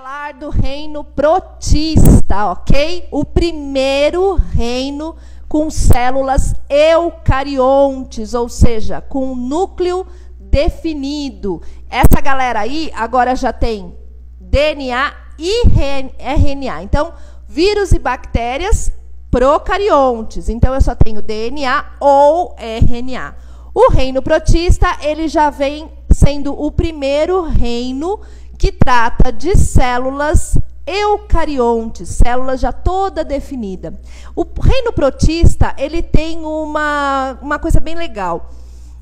falar do reino protista, ok? O primeiro reino com células eucariontes, ou seja, com núcleo definido. Essa galera aí agora já tem DNA e RNA. Então, vírus e bactérias procariontes. Então, eu só tenho DNA ou RNA. O reino protista, ele já vem sendo o primeiro reino que trata de células eucariontes, células já toda definida. O reino protista, ele tem uma coisa bem legal.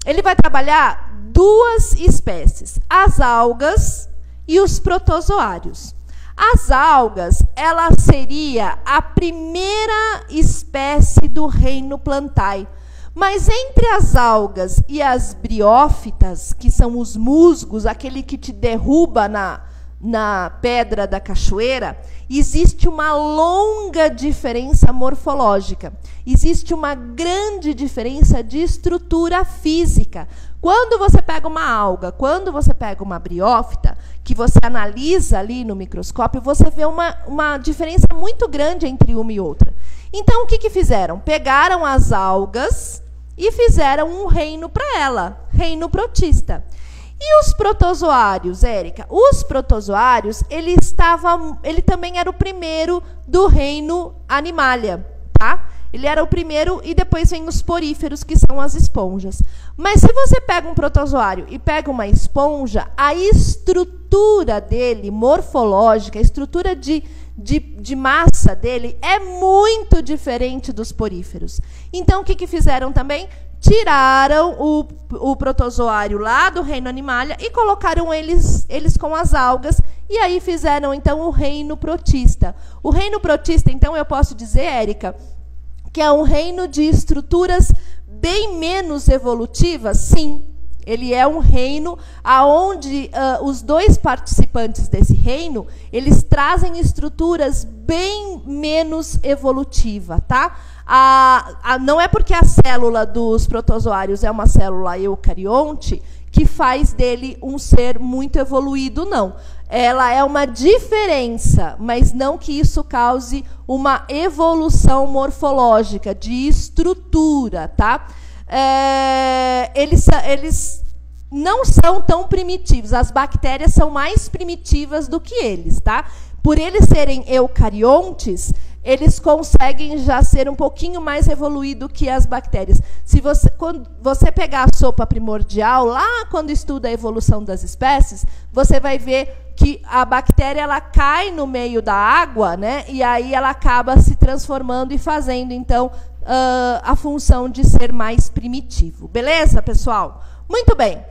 Ele vai trabalhar duas espécies, as algas e os protozoários. As algas, ela seria a primeira espécie do reino plantae. Mas entre as algas e as briófitas, que são os musgos, aquele que te derruba na pedra da cachoeira, existe uma longa diferença morfológica. Existe uma grande diferença de estrutura física. Quando você pega uma alga, quando você pega uma briófita, que você analisa ali no microscópio, você vê uma diferença muito grande entre uma e outra. Então, o que fizeram? Pegaram as algas e fizeram um reino para ela, reino protista. E os protozoários, Érica? Os protozoários, ele também era o primeiro do reino Animalia, tá? Ele era o primeiro e depois vem os poríferos, que são as esponjas. Mas se você pega um protozoário e pega uma esponja, a estrutura dele, morfológica, a estrutura de massa dele é muito diferente dos poríferos. Então, o que fizeram também? Tiraram o protozoário lá do reino Animalia e colocaram eles com as algas, e aí fizeram, então, o reino protista. O reino protista, então, eu posso dizer, Érica, que é um reino de estruturas bem menos evolutivas? Sim. Ele é um reino onde os dois participantes desse reino, eles trazem estruturas bem menos evolutivas, tá? Não é porque a célula dos protozoários é uma célula eucarionte que faz dele um ser muito evoluído, não. Ela é uma diferença, mas não que isso cause uma evolução morfológica, de estrutura, tá? Eles não são tão primitivos. As bactérias são mais primitivas do que eles, tá? Por eles serem eucariontes, eles conseguem já ser um pouquinho mais evoluído que as bactérias. Quando você pegar a sopa primordial, lá quando estuda a evolução das espécies, você vai ver que a bactéria ela cai no meio da água, né? E aí ela acaba se transformando e fazendo, então, a função de ser mais primitivo. Beleza, pessoal? Muito bem.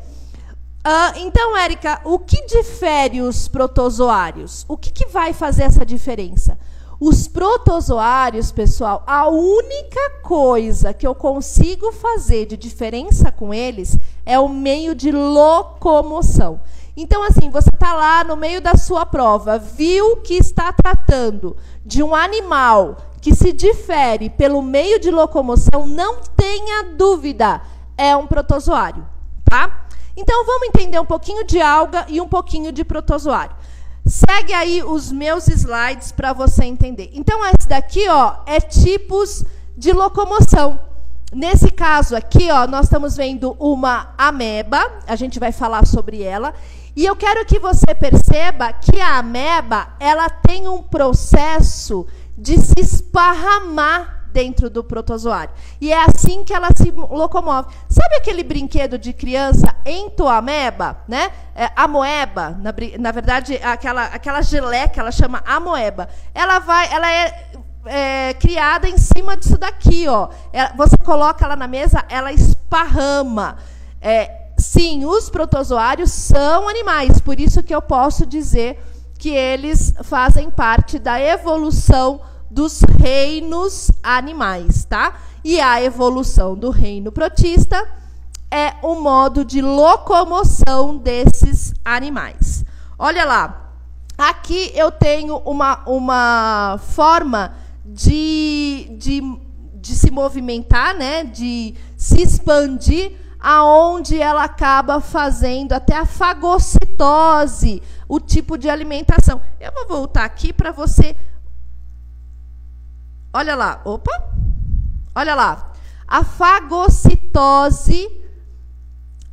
Então, Érica, o que difere os protozoários? O que vai fazer essa diferença? Os protozoários, pessoal, a única coisa que eu consigo fazer de diferença com eles é o meio de locomoção. Então, assim, você está lá no meio da sua prova, viu que está tratando de um animal que se difere pelo meio de locomoção, não tenha dúvida, é um protozoário, tá? Então, vamos entender um pouquinho de alga e um pouquinho de protozoário. Segue aí os meus slides para você entender. Então, esse daqui, ó, é tipos de locomoção. Nesse caso aqui, ó, nós estamos vendo uma ameba, a gente vai falar sobre ela, e eu quero que você perceba que a ameba, ela tem um processo de se esparramar dentro do protozoário. E é assim que ela se locomove. Sabe aquele brinquedo de criança entoameba, né? Amoeba, na verdade, aquela geleca, ela chama amoeba. Ela é criada em cima disso daqui, ó. Você coloca ela na mesa, ela esparrama. Sim, os protozoários são animais, por isso que eu posso dizer que eles fazem parte da evolução dos reinos animais, tá? E a evolução do reino protista é o modo de locomoção desses animais. Olha lá, aqui eu tenho uma forma de se movimentar, né? De se expandir aonde ela acaba fazendo até a fagocitose, o tipo de alimentação. Eu vou voltar aqui para você. Olha lá, opa, olha lá. A fagocitose,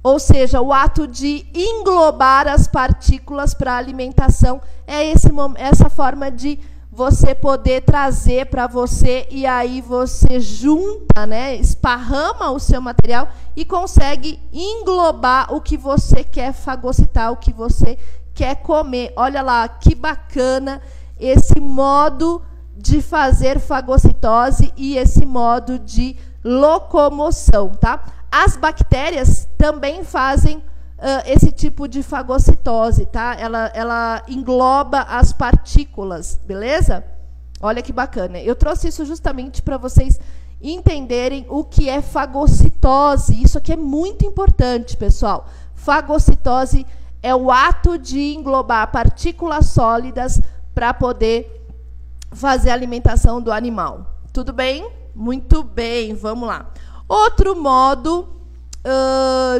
ou seja, o ato de englobar as partículas para a alimentação, é essa forma de você poder trazer para você, e aí você junta, né, esparrama o seu material e consegue englobar o que você quer fagocitar, o que você quer comer. Olha lá, que bacana esse modo de fazer fagocitose e esse modo de locomoção, tá? As bactérias também fazem esse tipo de fagocitose, tá? Ela engloba as partículas, beleza? Olha que bacana. Eu trouxe isso justamente para vocês entenderem o que é fagocitose. Isso aqui é muito importante, pessoal. Fagocitose é o ato de englobar partículas sólidas para poder fazer a alimentação do animal. Tudo bem? Muito bem, vamos lá. Outro modo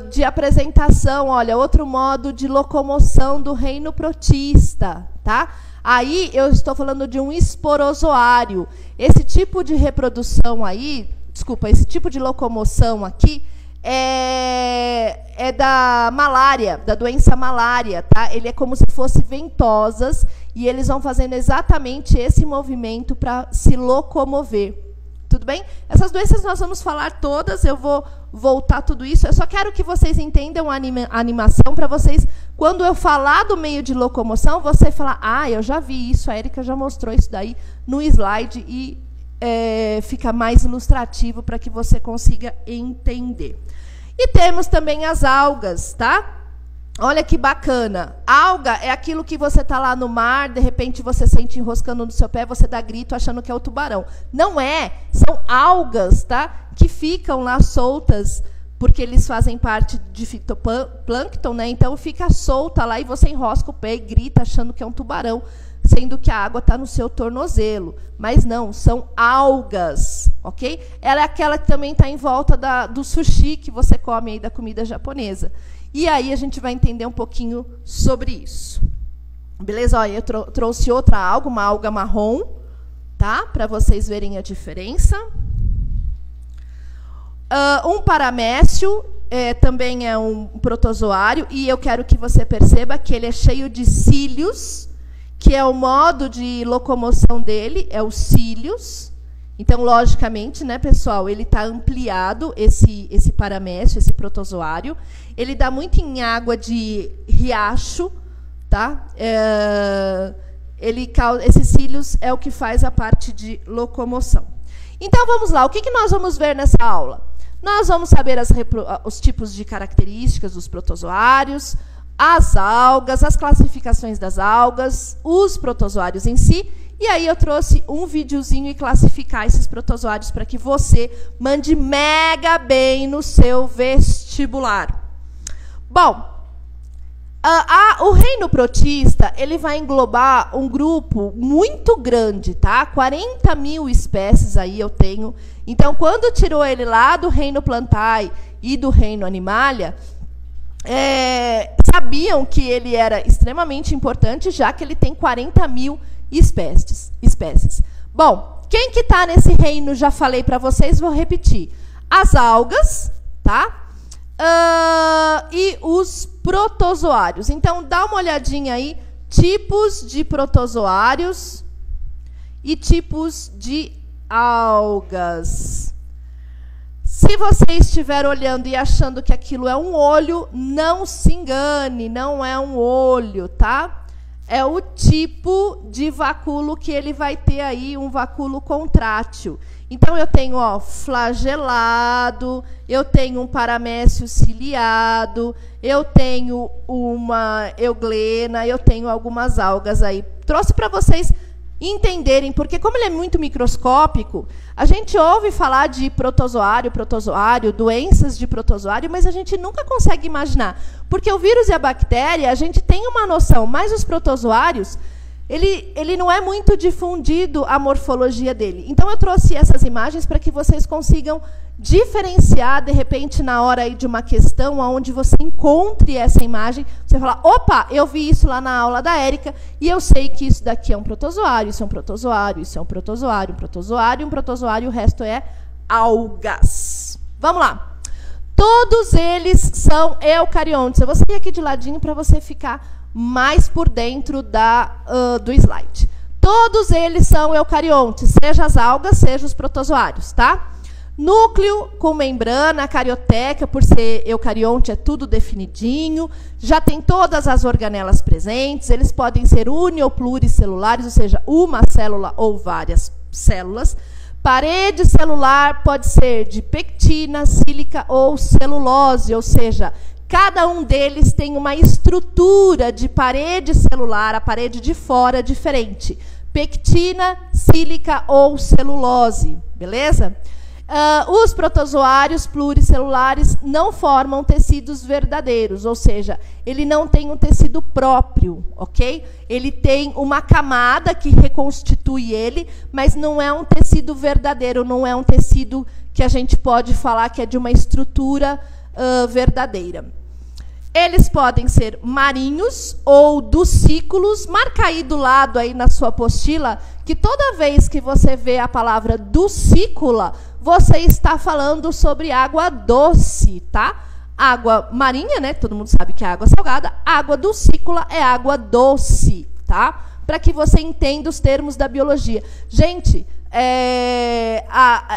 de apresentação, olha, outro modo de locomoção do reino protista, tá? Aí eu estou falando de um esporozoário. Esse tipo de reprodução aí, desculpa, esse tipo de locomoção aqui é da malária, da doença malária, tá? Ele é como se fosse ventosas e eles vão fazendo exatamente esse movimento para se locomover. Tudo bem? Essas doenças nós vamos falar todas, eu vou voltar tudo isso. Eu só quero que vocês entendam a animação para vocês, quando eu falar do meio de locomoção, você falar, ah, eu já vi isso, a Érica já mostrou isso daí no slide e fica mais ilustrativo para que você consiga entender. E temos também as algas, tá? Olha que bacana. Alga é aquilo que você está lá no mar, de repente você sente enroscando no seu pé, você dá grito achando que é o tubarão. Não é, são algas, tá? Que ficam lá soltas, porque eles fazem parte de fitoplâncton, né? Então fica solta lá e você enrosca o pé e grita achando que é um tubarão, sendo que a água está no seu tornozelo. Mas não, são algas, ok? Ela é aquela que também está em volta do sushi que você come aí da comida japonesa. E aí a gente vai entender um pouquinho sobre isso. Beleza? Olha, eu trouxe outra alga, uma alga marrom, tá? Para vocês verem a diferença. Um paramécio também é um protozoário, e eu quero que você perceba que ele é cheio de cílios, que é o modo de locomoção dele, é os cílios. Então, logicamente, né, pessoal, ele está ampliado, esse paramécio, esse protozoário. Ele dá muito em água de riacho, tá? Esses cílios é o que faz a parte de locomoção. Então, vamos lá. O que nós vamos ver nessa aula? Nós vamos saber os tipos de características dos protozoários, as algas, as classificações das algas, os protozoários em si. E aí eu trouxe um videozinho e classificar esses protozoários para que você mande mega bem no seu vestibular. Bom, o reino protista, ele vai englobar um grupo muito grande, tá? 40 mil espécies aí eu tenho. Então, quando tirou ele lá do reino Plantae e do reino Animalia, sabiam que ele era extremamente importante, já que ele tem 40 mil espécies. Bom, quem que está nesse reino, já falei para vocês, vou repetir. As algas, tá? E os protozoários. Então, dá uma olhadinha aí, tipos de protozoários e tipos de algas. Se você estiver olhando e achando que aquilo é um olho, não se engane, não é um olho, tá? É o tipo de vacúolo que ele vai ter aí, um vacúolo contrátil. Então, eu tenho flagelado, eu tenho um paramécio ciliado, eu tenho uma euglena, eu tenho algumas algas aí. Trouxe para vocês entenderem, porque como ele é muito microscópico, a gente ouve falar de protozoário, doenças de protozoário, mas a gente nunca consegue imaginar. Porque o vírus e a bactéria, a gente tem uma noção, mas os protozoários, ele não é muito difundido a morfologia dele. Então, eu trouxe essas imagens para que vocês consigam diferenciar, de repente, na hora aí de uma questão, onde você encontre essa imagem, você fala, opa, eu vi isso lá na aula da Érica, e eu sei que isso daqui é um protozoário, isso é um protozoário, isso é um protozoário, um protozoário, um protozoário, o resto é algas. Vamos lá. Todos eles são eucariontes. Eu vou sair aqui de ladinho para você ficar mais por dentro do slide. Todos eles são eucariontes, seja as algas, seja os protozoários, tá? Núcleo com membrana, carioteca, por ser eucarionte, é tudo definidinho. Já tem todas as organelas presentes. Eles podem ser uni- ou pluricelulares, ou seja, uma célula ou várias células. Parede celular pode ser de pectina, sílica ou celulose, ou seja, cada um deles tem uma estrutura de parede celular, a parede de fora diferente. Pectina, sílica ou celulose, beleza? Os protozoários pluricelulares não formam tecidos verdadeiros, ou seja, ele não tem um tecido próprio, ok? Ele tem uma camada que reconstitui ele, mas não é um tecido verdadeiro, não é um tecido que a gente pode falar que é de uma estrutura verdadeira. Eles podem ser marinhos ou duscículos. Marca aí do lado aí na sua apostila que toda vez que você vê a palavra duscícula, você está falando sobre água doce, tá? Água marinha, né? Todo mundo sabe que é água salgada. Água duscícula é água doce, tá? Para que você entenda os termos da biologia. Gente,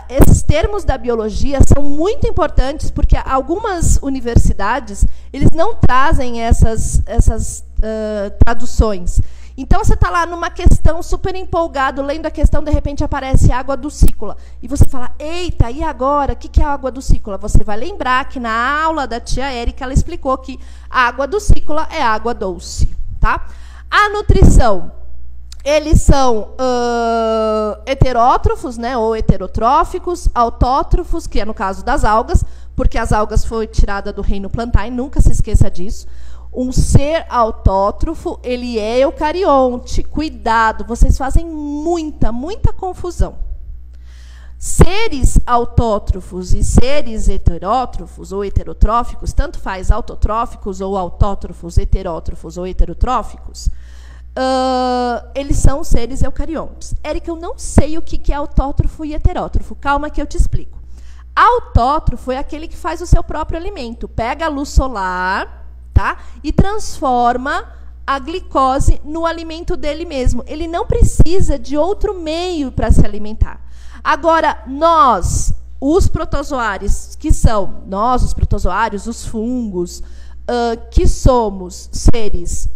esses termos da biologia são muito importantes porque algumas universidades eles não trazem essas traduções. Então, você está lá numa questão super empolgado, lendo a questão, de repente aparece água duscícula. E você fala, eita, e agora? O que é água duscícula? Você vai lembrar que na aula da tia Érica, ela explicou que a água duscícula é água doce. Tá? A nutrição. Eles são heterótrofos, né, ou heterotróficos, autótrofos, que é no caso das algas, porque as algas foi tirada do reino plantar, e nunca se esqueça disso. Um ser autótrofo, ele é eucarionte. Cuidado, vocês fazem muita confusão. Seres autótrofos e seres heterótrofos ou heterotróficos, tanto faz autotróficos ou autótrofos, heterótrofos ou heterotróficos, eles são seres eucariontes. Érica, eu não sei o que é autótrofo e heterótrofo. Calma que eu te explico. Autótrofo é aquele que faz o seu próprio alimento. Pega a luz solar, tá? E transforma a glicose no alimento dele mesmo. Ele não precisa de outro meio para se alimentar. Agora, nós, os protozoários, que são nós, os protozoários, os fungos, que somos seres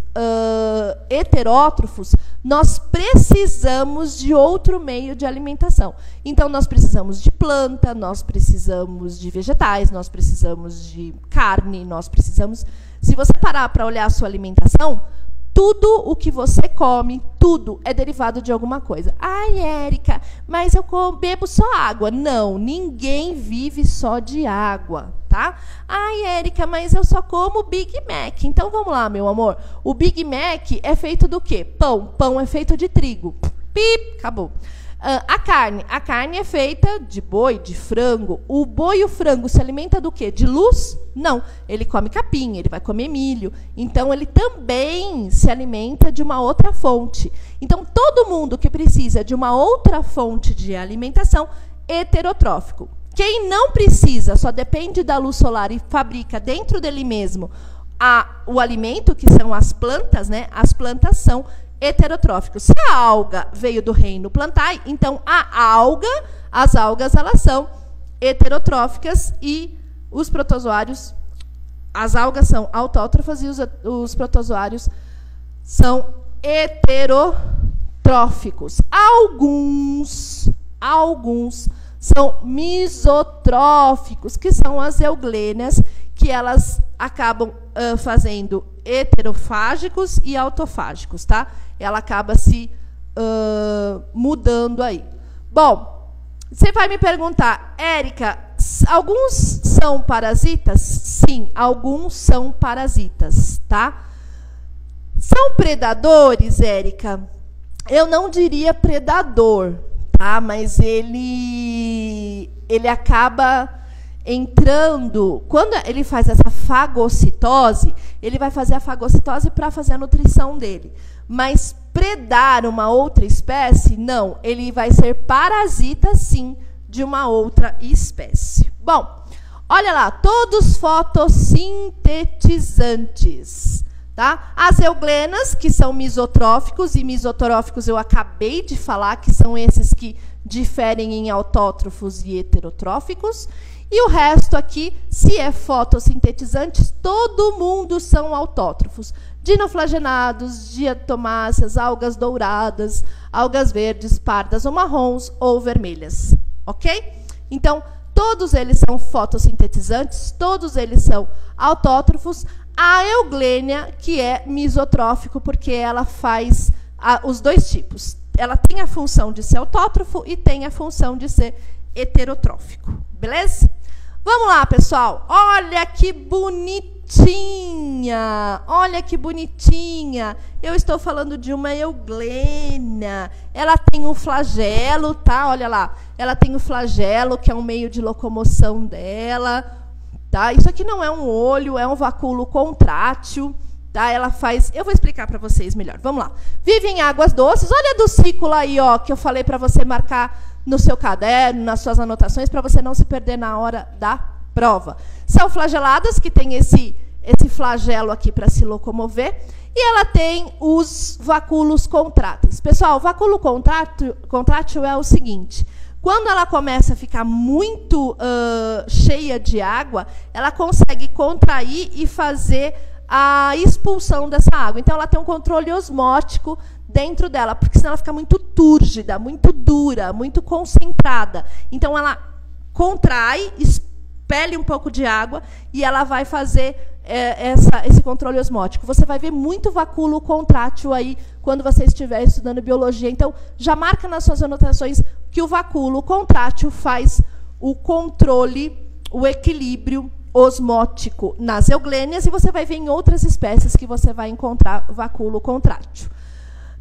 heterótrofos, nós precisamos de outro meio de alimentação. Então, nós precisamos de planta, nós precisamos de vegetais, nós precisamos de carne, nós precisamos... Se você parar para olhar a sua alimentação, tudo o que você come, tudo é derivado de alguma coisa. Ai, Érica, mas eu bebo só água. Não, ninguém vive só de água, tá? Ai, Érica, mas eu só como Big Mac. Então, vamos lá, meu amor. O Big Mac é feito do quê? Pão. Pão é feito de trigo. Pip, acabou. A carne é feita de boi, de frango. O boi e o frango se alimenta do quê? De luz? Não, ele come capim, ele vai comer milho. Então, ele também se alimenta de uma outra fonte. Então, todo mundo que precisa de uma outra fonte de alimentação, heterotrófico. Quem não precisa, só depende da luz solar e fabrica dentro dele mesmo o alimento, que são as plantas, né? As plantas são heterotróficos. Se a alga veio do reino plantae, então as algas elas são heterotróficas e os protozoários, as algas são autótrofas e os protozoários são heterotróficos. Alguns são misotróficos, que são as euglênias, que elas acabam fazendo heterofágicos e autofágicos, tá? Ela acaba se mudando aí. Bom, você vai me perguntar, Érica, alguns são parasitas? Sim, alguns são parasitas, tá? São predadores, Érica? eu não diria predador, tá? Mas ele acaba entrando, quando ele faz essa fagocitose, ele vai fazer a fagocitose para fazer a nutrição dele. Mas predar uma outra espécie, não. Ele vai ser parasita, sim, de uma outra espécie. Bom, olha lá, todos fotossintetizantes. Tá? As euglenas, que são misotróficos, e misotróficos eu acabei de falar, que são esses que diferem em autótrofos e heterotróficos. E o resto aqui, se é fotossintetizantes, todo mundo são autótrofos. Dinoflagenados, diatomáceas, algas douradas, algas verdes, pardas ou marrons ou vermelhas. Ok? Então, todos eles são fotossintetizantes, todos eles são autótrofos. A euglênia, que é misotrófico, porque ela faz os dois tipos. Ela tem a função de ser autótrofo e tem a função de ser heterotrófico. Beleza? Vamos lá, pessoal. Olha que bonitinha. Olha que bonitinha. Eu estou falando de uma euglênia. Ela tem um flagelo, tá? Olha lá. Ela tem o flagelo, que é um meio de locomoção dela. Tá? Isso aqui não é um olho, é um vacúolo contrátil. Tá? Ela faz... Eu vou explicar para vocês melhor. Vamos lá. Vive em águas doces. Olha a docícula aí, ó, que eu falei para você marcar no seu caderno, nas suas anotações, para você não se perder na hora da prova. São flageladas, que tem esse flagelo aqui para se locomover. E ela tem os vacúolos contráteis. Pessoal, o vacúolo contrátil é o seguinte... Quando ela começa a ficar muito cheia de água, ela consegue contrair e fazer a expulsão dessa água. Então, ela tem um controle osmótico dentro dela, porque senão ela fica muito túrgida, muito dura, muito concentrada. Então, ela contrai, expele um pouco de água e ela vai fazer esse controle osmótico. Você vai ver muito vacúolo contrátil aí quando você estiver estudando biologia. Então, já marca nas suas anotações que o vacúolo contrátil faz o controle, o equilíbrio osmótico nas euglênias, e você vai ver em outras espécies que você vai encontrar vacúolo contrátil.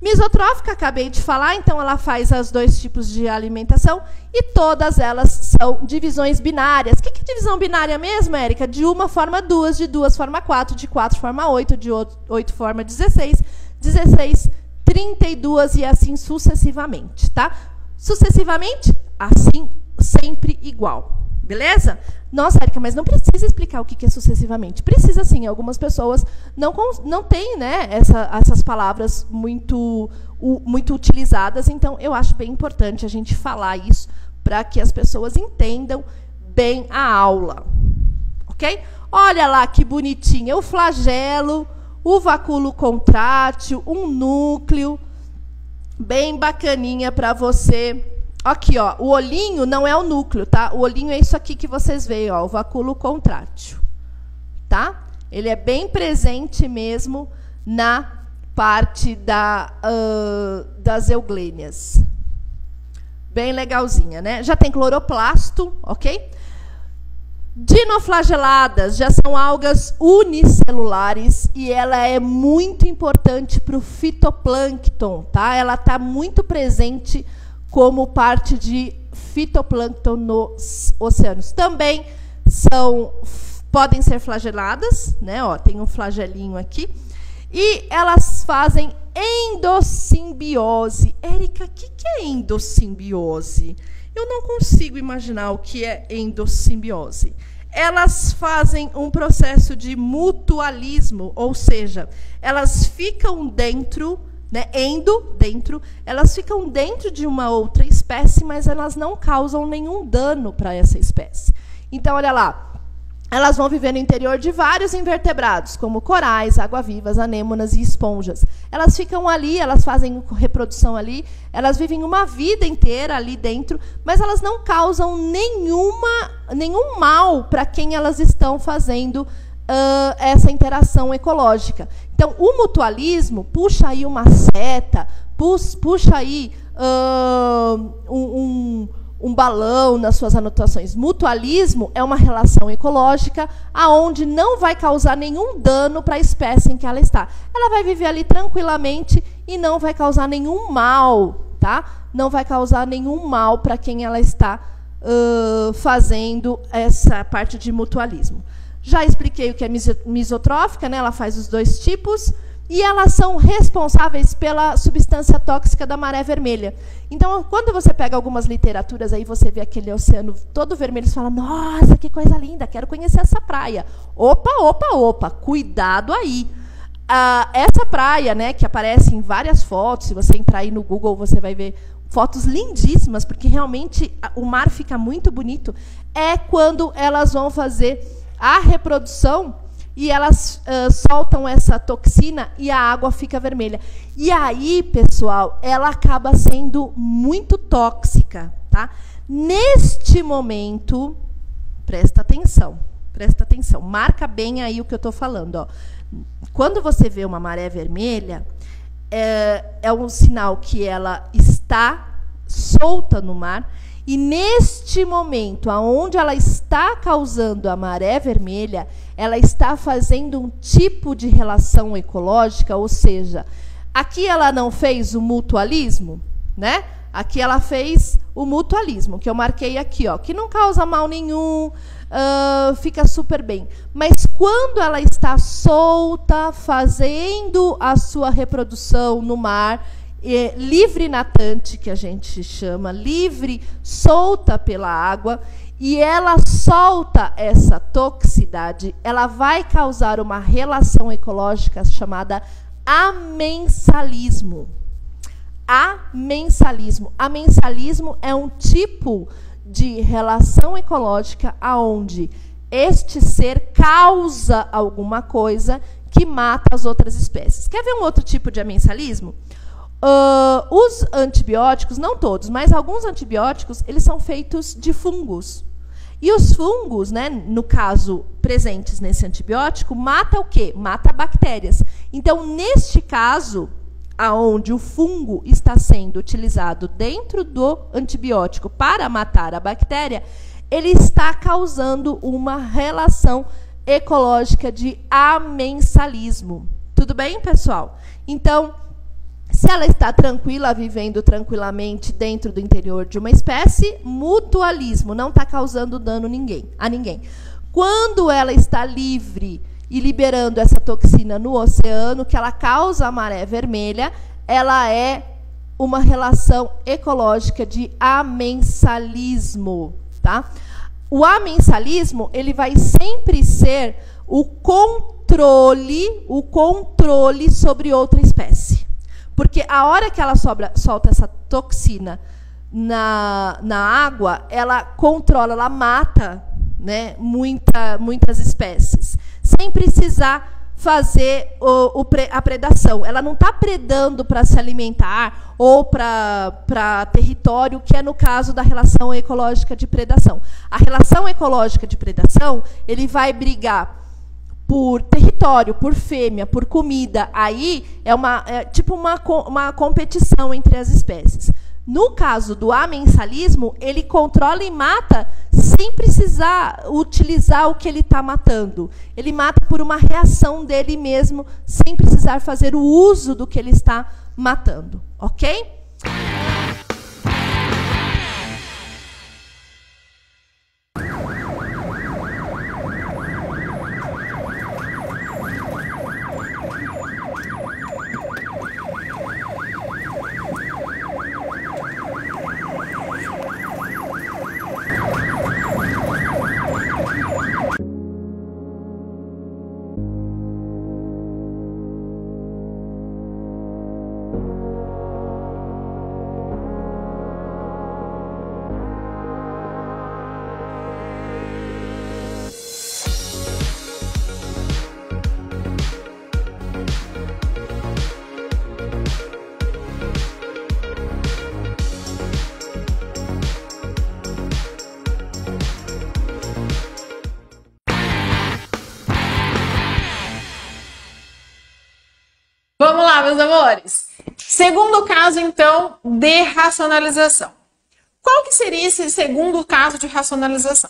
Misotrófica, acabei de falar, então ela faz os dois tipos de alimentação, e todas elas são divisões binárias. O que é divisão binária mesmo, Érica? De uma forma duas, de duas forma 4, de 4 forma 8, de 8 forma 16, 16, 32 e assim sucessivamente, tá? Sucessivamente, assim, sempre igual. Beleza? Nossa, Érica, mas não precisa explicar o que é sucessivamente. Precisa sim, algumas pessoas não têm, né, essas palavras muito utilizadas, então eu acho bem importante a gente falar isso para que as pessoas entendam bem a aula. Ok? Olha lá que bonitinha, o flagelo, o vacúolo contrátil, um núcleo, bem bacaninha para você. Aqui, ó, o olhinho não é o núcleo, tá? O olhinho é isso aqui que vocês veem, ó, o vacúolo contrátil, tá? Ele é bem presente mesmo na parte das euglênias. Bem legalzinha, né? Já tem cloroplasto, ok? Dinoflageladas já são algas unicelulares e ela é muito importante para o fitoplâncton, tá? Ela está muito presente como parte de fitoplâncton nos oceanos. Também podem ser flageladas, né? Ó, tem um flagelinho aqui. E elas fazem endossimbiose. Érica, o que é endossimbiose? Eu não consigo imaginar o que é endossimbiose. Elas fazem um processo de mutualismo, ou seja, elas ficam dentro... Né, dentro, elas ficam dentro de uma outra espécie, mas elas não causam nenhum dano para essa espécie. Então, olha lá, elas vão viver no interior de vários invertebrados, como corais, água-vivas, anêmonas e esponjas. Elas ficam ali, elas fazem reprodução ali, elas vivem uma vida inteira ali dentro, mas elas não causam nenhum mal para quem elas estão fazendo essa interação ecológica. Então, o mutualismo puxa aí uma seta, puxa aí um balão nas suas anotações. Mutualismo é uma relação ecológica aonde não vai causar nenhum dano para a espécie em que ela está. Ela vai viver ali tranquilamente e não vai causar nenhum mal, tá? Não vai causar nenhum mal para quem ela está fazendo essa parte de mutualismo. Já expliquei o que é misotrófica, né? Ela faz os dois tipos. E elas são responsáveis pela substância tóxica da maré vermelha. Então, quando você pega algumas literaturas, aí você vê aquele oceano todo vermelho, você fala, nossa, que coisa linda, quero conhecer essa praia. Opa, opa, opa, cuidado aí. Essa praia, né, que aparece em várias fotos, se você entrar aí no Google, você vai ver fotos lindíssimas, porque realmente o mar fica muito bonito, é quando elas vão fazer a reprodução e elas soltam essa toxina e a água fica vermelha. E aí, pessoal, ela acaba sendo muito tóxica, tá? Neste momento, presta atenção, marca bem aí o que eu estou falando, ó. Quando você vê uma maré vermelha, é um sinal que ela está solta no mar. E neste momento, aonde ela está causando a maré vermelha, ela está fazendo um tipo de relação ecológica, ou seja, aqui ela não fez o mutualismo, né? Aqui ela fez o mutualismo, que eu marquei aqui, ó, que não causa mal nenhum, fica super bem. Mas quando ela está solta, fazendo a sua reprodução no mar, livre natante, que a gente chama, livre, solta pela água, e ela solta essa toxicidade, ela vai causar uma relação ecológica chamada amensalismo. Amensalismo. Amensalismo é um tipo de relação ecológica aonde este ser causa alguma coisa que mata as outras espécies. Quer ver um outro tipo de amensalismo? Os antibióticos, não todos, mas alguns antibióticos, eles são feitos de fungos. E os fungos, né, no caso, presentes nesse antibiótico, mata o quê? Mata bactérias. Então, neste caso, aonde o fungo está sendo utilizado dentro do antibiótico para matar a bactéria, ele está causando uma relação ecológica de amensalismo. Tudo bem, pessoal? Então, se ela está tranquila, vivendo tranquilamente dentro do interior de uma espécie, mutualismo, não está causando dano a ninguém. Quando ela está livre e liberando essa toxina no oceano, que ela causa a maré vermelha, ela é uma relação ecológica de amensalismo, tá? O amensalismo, ele vai sempre ser o controle sobre outra espécie. Porque a hora que ela solta essa toxina na água, ela controla, ela mata, né, muitas espécies, sem precisar fazer a predação. Ela não está predando para se alimentar ou para território, que é no caso da relação ecológica de predação. A relação ecológica de predação, ele vai brigar por território, por fêmea, por comida. Aí é tipo uma competição entre as espécies. No caso do amensalismo, ele controla e mata sem precisar utilizar o que ele está matando. Ele mata por uma reação dele mesmo, sem precisar fazer o uso do que ele está matando. Ok? Vamos lá, meus amores. Segundo caso, então, de racionalização. Qual que seria esse segundo caso de racionalização?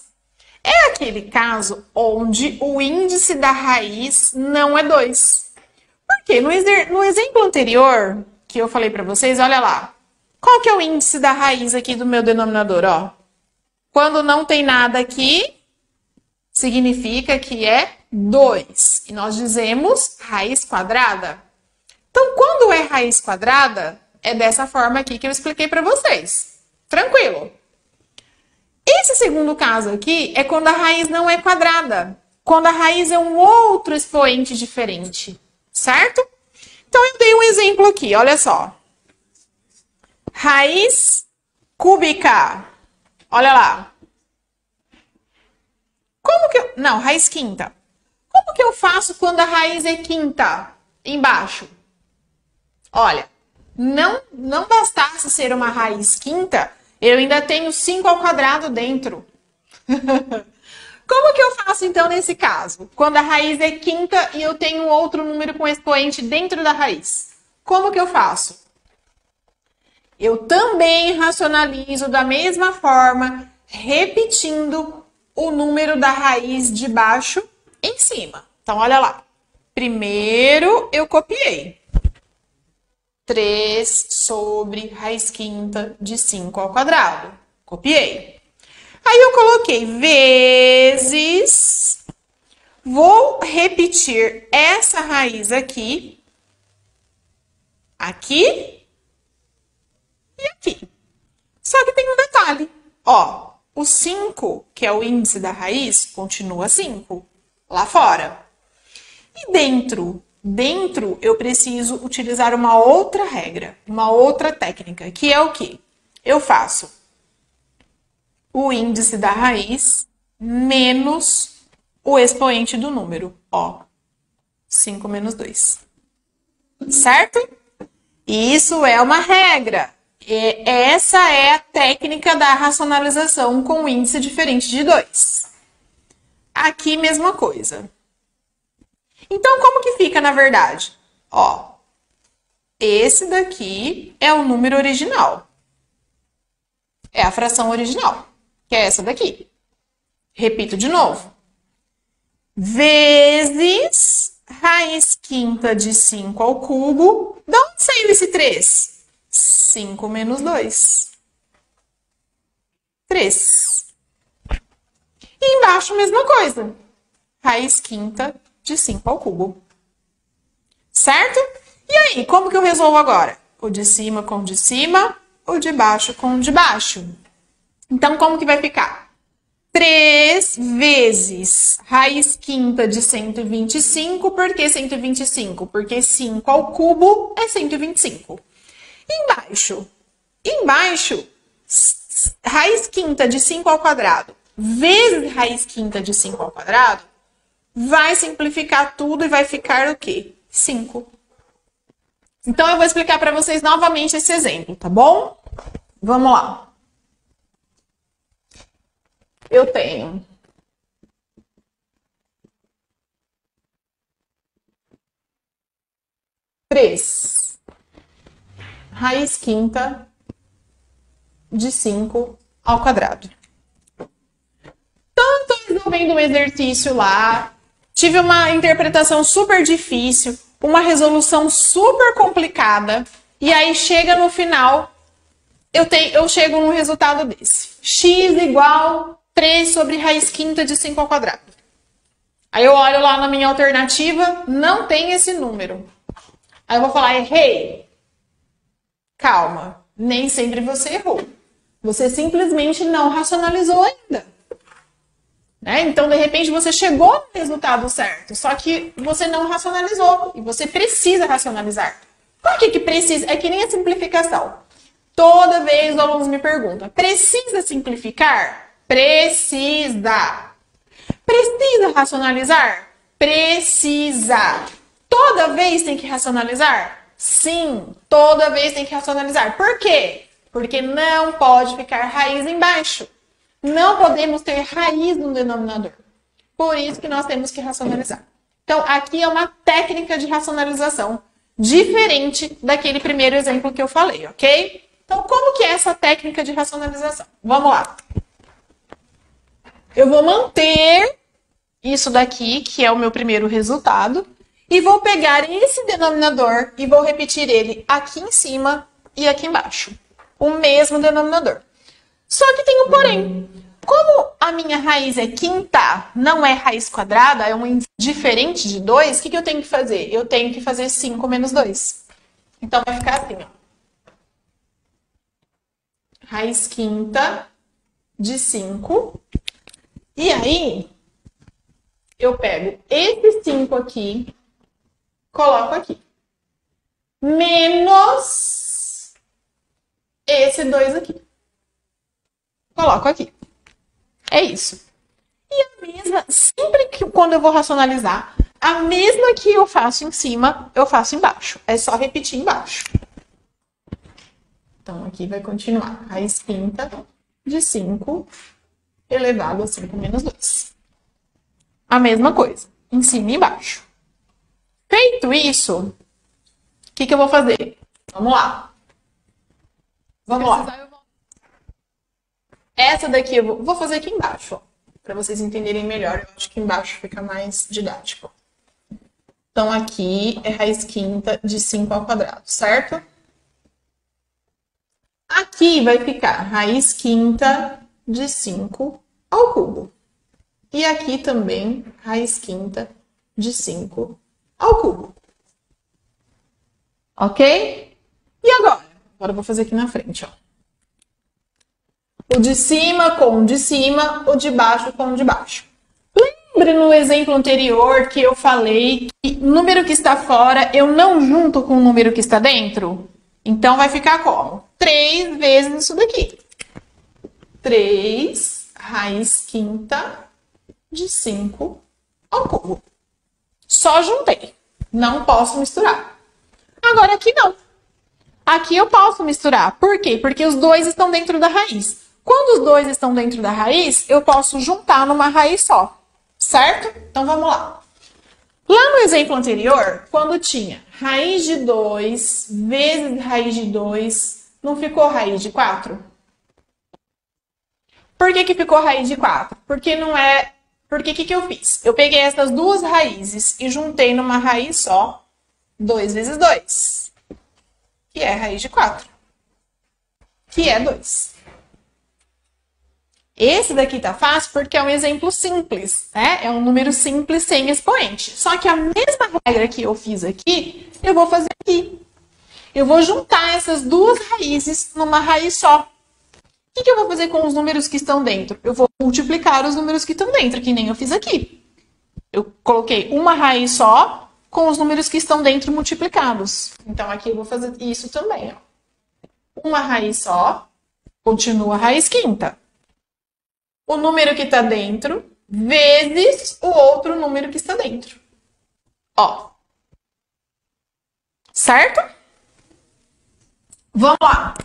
É aquele caso onde o índice da raiz não é 2. Por quê? No exemplo anterior que eu falei para vocês, olha lá. Qual que é o índice da raiz aqui do meu denominador? Ó? Quando não tem nada aqui, significa que é 2. E nós dizemos raiz quadrada. Então, quando é raiz quadrada, é dessa forma aqui que eu expliquei para vocês. Tranquilo. Esse segundo caso aqui é quando a raiz não é quadrada. Quando a raiz é um outro expoente diferente. Certo? Então, eu dei um exemplo aqui, olha só. Raiz cúbica. Olha lá. Como que eu... Não, raiz quinta. Como que eu faço quando a raiz é quinta embaixo? Olha, não bastasse ser uma raiz quinta, eu ainda tenho 5 ao quadrado dentro. Como que eu faço, então, nesse caso? Quando a raiz é quinta e eu tenho outro número com expoente dentro da raiz. Como que eu faço? Eu também racionalizo da mesma forma, repetindo o número da raiz de baixo em cima. Então, olha lá. Primeiro, eu copiei. 3 sobre raiz quinta de 5 ao quadrado. Copiei. Aí eu coloquei vezes, vou repetir essa raiz aqui, aqui e aqui. Só que tem um detalhe, ó, o 5, que é o índice da raiz, continua 5, lá fora. E dentro eu preciso utilizar uma outra regra, uma outra técnica, que é o quê? Eu faço o índice da raiz menos o expoente do número. Ó, 5 menos 2. Certo? Isso é uma regra. E essa é a técnica da racionalização com o índice diferente de 2. Aqui, mesma coisa. Então, como que fica, na verdade? Ó, esse daqui é o número original. É a fração original. Que é essa daqui. Repito de novo. Vezes raiz quinta de 5 ao cubo. De onde saiu esse 3? 5 menos 2. 3. E embaixo, mesma coisa. Raiz quinta de 5 ao cubo. Certo? E aí, como que eu resolvo agora? O de cima com o de cima, o de baixo com o de baixo. Então, como que vai ficar? 3 vezes raiz quinta de 125. Por que 125? Porque 5 ao cubo é 125. Embaixo, raiz quinta de 5 ao quadrado vezes raiz quinta de 5 ao quadrado, vai simplificar tudo e vai ficar o quê? 5. Então, eu vou explicar para vocês novamente esse exemplo, tá bom? Vamos lá. Eu tenho 3 raiz quinta de 5 ao quadrado. Então, estou resolvendo um exercício lá, tive uma interpretação super difícil, uma resolução super complicada, e aí chega no final, eu chego num resultado desse. X igual 3 sobre raiz quinta de 5 ao quadrado. Aí eu olho lá na minha alternativa, não tem esse número. Aí eu vou falar, errei. Calma, nem sempre você errou. Você simplesmente não racionalizou ainda. Né? Então, de repente, você chegou no resultado certo, só que você não racionalizou. E você precisa racionalizar. Por que precisa? É que nem a simplificação. Toda vez os alunos me perguntam, precisa simplificar? Precisa. Precisa racionalizar? Precisa. Toda vez tem que racionalizar? Sim, toda vez tem que racionalizar. Por quê? Porque não pode ficar raiz embaixo. Não podemos ter raiz no denominador. Por isso que nós temos que racionalizar. Então, aqui é uma técnica de racionalização diferente daquele primeiro exemplo que eu falei, ok? Então, como que é essa técnica de racionalização? Vamos lá. Eu vou manter isso daqui, que é o meu primeiro resultado, e vou pegar esse denominador e vou repetir ele aqui em cima e aqui embaixo. O mesmo denominador. Só que tem um porém. Como a minha raiz é quinta, não é raiz quadrada, é um índice diferente de 2, o que eu tenho que fazer? Eu tenho que fazer 5 menos 2. Então, vai ficar assim, ó. Raiz quinta de 5. E aí, eu pego esse 5 aqui, coloco aqui. Menos esse 2 aqui. Coloco aqui. É isso. E a mesma, sempre que quando eu vou racionalizar, a mesma que eu faço em cima, eu faço embaixo. É só repetir embaixo. Então, aqui vai continuar. Raiz quinta de 5 elevado a 5 menos 2. A mesma coisa, em cima e embaixo. Feito isso, o que eu vou fazer? Vamos lá. Vamos lá. Essa daqui eu vou fazer aqui embaixo, ó, para vocês entenderem melhor. Eu acho que embaixo fica mais didático. Então, aqui é raiz quinta de 5 ao quadrado, certo? Aqui vai ficar raiz quinta de 5 ao cubo. E aqui também, raiz quinta de 5 ao cubo. Ok? E agora? Agora eu vou fazer aqui na frente, ó. O de cima com o de cima, o de baixo com o de baixo. Lembre no exemplo anterior que eu falei que o número que está fora eu não junto com o número que está dentro? Então, vai ficar como? 3 vezes isso daqui. 3 raiz quinta de 5 ao cubo. Só juntei. Não posso misturar. Agora, aqui não. Aqui eu posso misturar. Por quê? Porque os dois estão dentro da raiz. Quando os dois estão dentro da raiz, eu posso juntar numa raiz só. Certo? Então, vamos lá. Lá no exemplo anterior, quando tinha raiz de 2 vezes raiz de 2, não ficou raiz de 4? Por que ficou raiz de 4? Porque não é... Porque o que eu fiz? Eu peguei essas duas raízes e juntei numa raiz só, 2 vezes 2, que é raiz de 4, que é 2. Esse daqui tá fácil porque é um exemplo simples, né? É um número simples sem expoente. Só que a mesma regra que eu fiz aqui, eu vou fazer aqui. Eu vou juntar essas duas raízes numa raiz só. O que eu vou fazer com os números que estão dentro? Eu vou multiplicar os números que estão dentro, que nem eu fiz aqui. Eu coloquei uma raiz só com os números que estão dentro multiplicados. Então, aqui eu vou fazer isso também, ó. Uma raiz só, continua a raiz quinta. O número que está dentro vezes o outro número que está dentro. Ó. Certo? Vamos lá.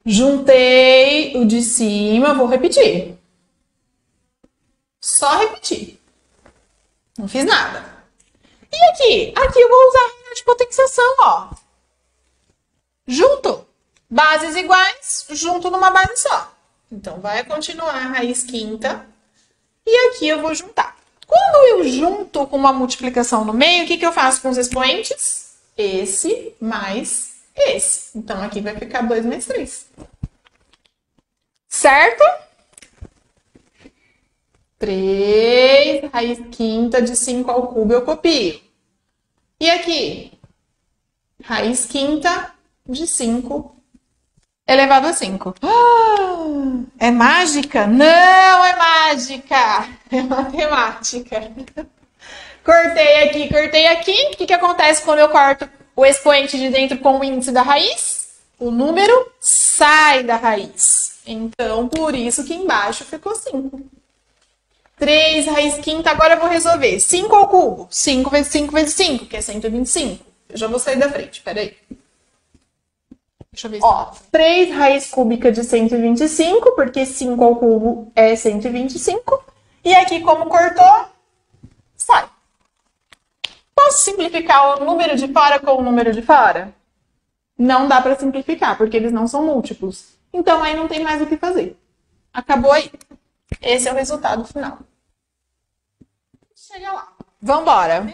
Juntei o de cima, vou repetir. Só repetir. Não fiz nada. E aqui? Aqui eu vou usar a regra de potenciação, ó. Junto. Bases iguais, junto numa base só. Então, vai continuar a raiz quinta. E aqui eu vou juntar. Quando eu junto com uma multiplicação no meio, o que eu faço com os expoentes? Esse mais esse. Então, aqui vai ficar 2 mais 3. Certo? 3 raiz quinta de 5 ao cubo eu copio. E aqui? Raiz quinta de 5 elevado a 5. É mágica? Não é mágica. É matemática. Cortei aqui. O que acontece quando eu corto o expoente de dentro com o índice da raiz? O número sai da raiz. Então, por isso que embaixo ficou 5. 3 raiz quinta, agora eu vou resolver. 5 ao cubo. 5 vezes 5 vezes 5, que é 125. Eu já vou sair da frente, peraí. Deixa eu ver se ó, 3 raiz cúbica de 125, porque 5 ao cubo é 125. E aqui, como cortou, sai. Posso simplificar o número de fora com o número de fora? Não dá para simplificar, porque eles não são múltiplos. Então, aí não tem mais o que fazer. Acabou aí. Esse é o resultado final. Chega lá. Vambora.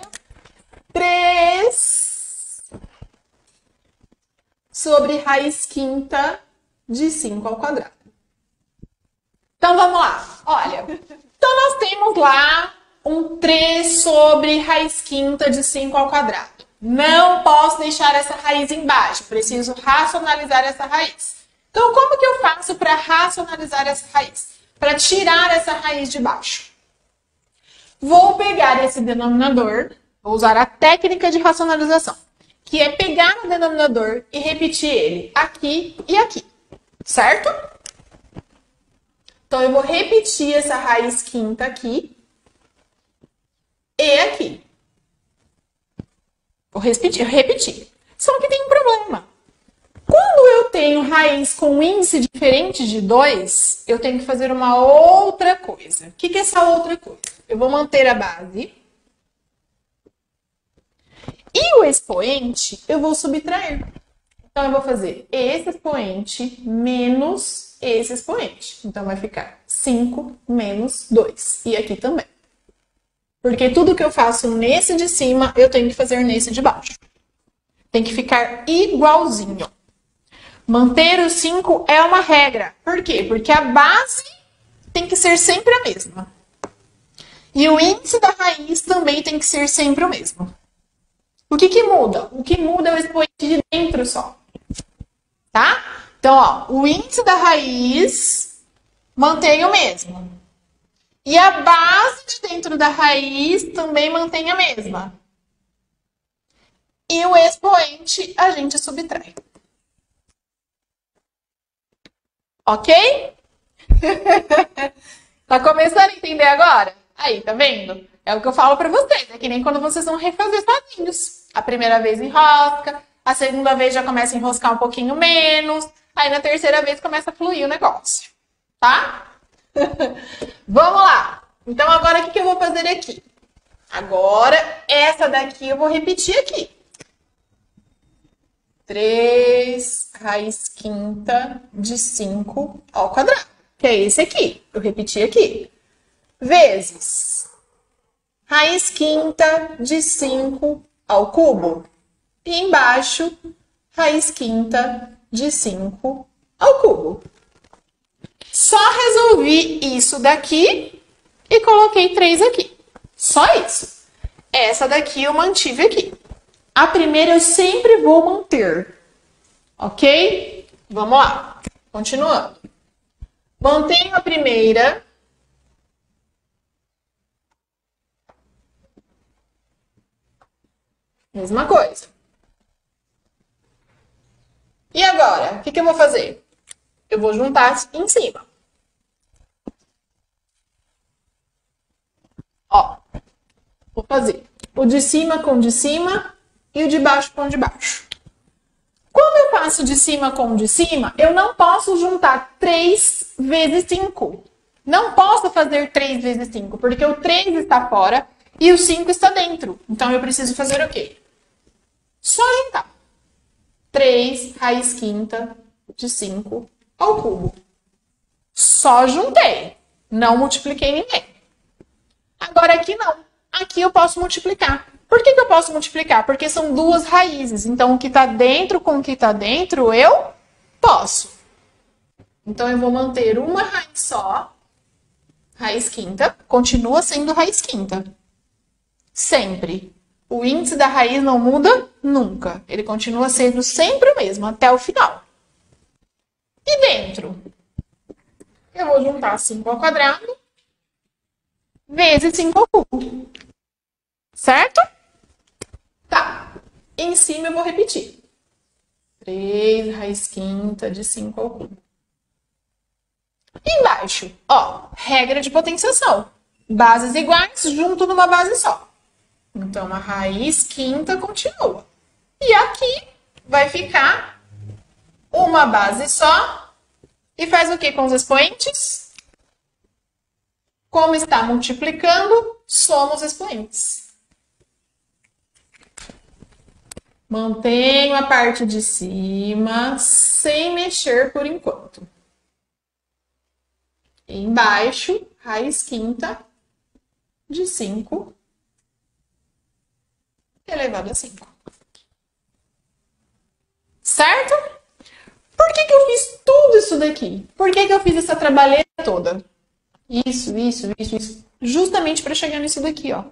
3 sobre raiz quinta de 5 ao quadrado. Então, vamos lá. Olha, então nós temos lá um 3 sobre raiz quinta de 5 ao quadrado. Não posso deixar essa raiz embaixo, preciso racionalizar essa raiz. Então, como que eu faço para racionalizar essa raiz? Para tirar essa raiz de baixo? Vou pegar esse denominador, vou usar a técnica de racionalização, que é pegar o denominador e repetir ele aqui e aqui, certo? Então, eu vou repetir essa raiz quinta aqui e aqui. Vou repetir. Só que tem um problema. Quando eu tenho raiz com índice diferente de 2, eu tenho que fazer uma outra coisa. O que é essa outra coisa? Eu vou manter a base. E o expoente eu vou subtrair. Então, eu vou fazer esse expoente menos esse expoente. Então, vai ficar 5 menos 2. E aqui também. Porque tudo que eu faço nesse de cima, eu tenho que fazer nesse de baixo. Tem que ficar igualzinho. Manter o 5 é uma regra. Por quê? Porque a base tem que ser sempre a mesma. E o índice da raiz também tem que ser sempre o mesmo. O que muda? O que muda é o expoente de dentro só. Tá? Então, ó, o índice da raiz mantém o mesmo. E a base de dentro da raiz também mantém a mesma. E o expoente a gente subtrai. Ok? Tá começando a entender agora? Aí, tá vendo? É o que eu falo pra vocês. É que nem quando vocês vão refazer sozinhos. A primeira vez enrosca, a segunda vez já começa a enroscar um pouquinho menos, aí na terceira vez começa a fluir o negócio. Tá? Vamos lá. Então, agora o que eu vou fazer aqui? Agora, essa daqui eu vou repetir aqui. 3 raiz quinta de 5 ao quadrado. Que é esse aqui. Eu repeti aqui. Vezes raiz quinta de 5 ao cubo. E embaixo, raiz quinta de 5 ao cubo. Só resolvi isso daqui e coloquei 3 aqui. Só isso. Essa daqui eu mantive aqui. A primeira eu sempre vou manter. Ok? Vamos lá. Continuando. Mantenho a primeira. Mesma coisa. E agora? O que eu vou fazer? Eu vou juntar em cima. Ó. Vou fazer o de cima com o de cima e o de baixo com o de baixo. Quando eu faço de cima com o de cima, eu não posso juntar 3 vezes 5. Não posso fazer 3 vezes 5, porque o 3 está fora e o 5 está dentro. Então, eu preciso fazer o quê? Só juntar. 3 raiz quinta de 5 ao cubo. Só juntei. Não multipliquei ninguém. Agora, aqui não. Aqui eu posso multiplicar. Por que eu posso multiplicar? Porque são duas raízes. Então, o que está dentro com o que está dentro, eu posso. Então, eu vou manter uma raiz só. Raiz quinta. Continua sendo raiz quinta. Sempre. O índice da raiz não muda nunca. Ele continua sendo sempre o mesmo, até o final. E dentro? Eu vou juntar 5 ao quadrado vezes 5 ao cubo. Certo? Tá. Em cima eu vou repetir. 3 raiz quinta de 5 ao cubo. Embaixo, ó, regra de potenciação. Bases iguais junto numa base só. Então, a raiz quinta continua. E aqui vai ficar uma base só. E faz o que com os expoentes? Como está multiplicando, soma os expoentes. Mantenho a parte de cima sem mexer por enquanto. Embaixo, raiz quinta de 5 elevado a 5. Certo? Por que eu fiz tudo isso daqui? Por que eu fiz essa trabalheira toda? Isso. Justamente para chegar nisso daqui, ó.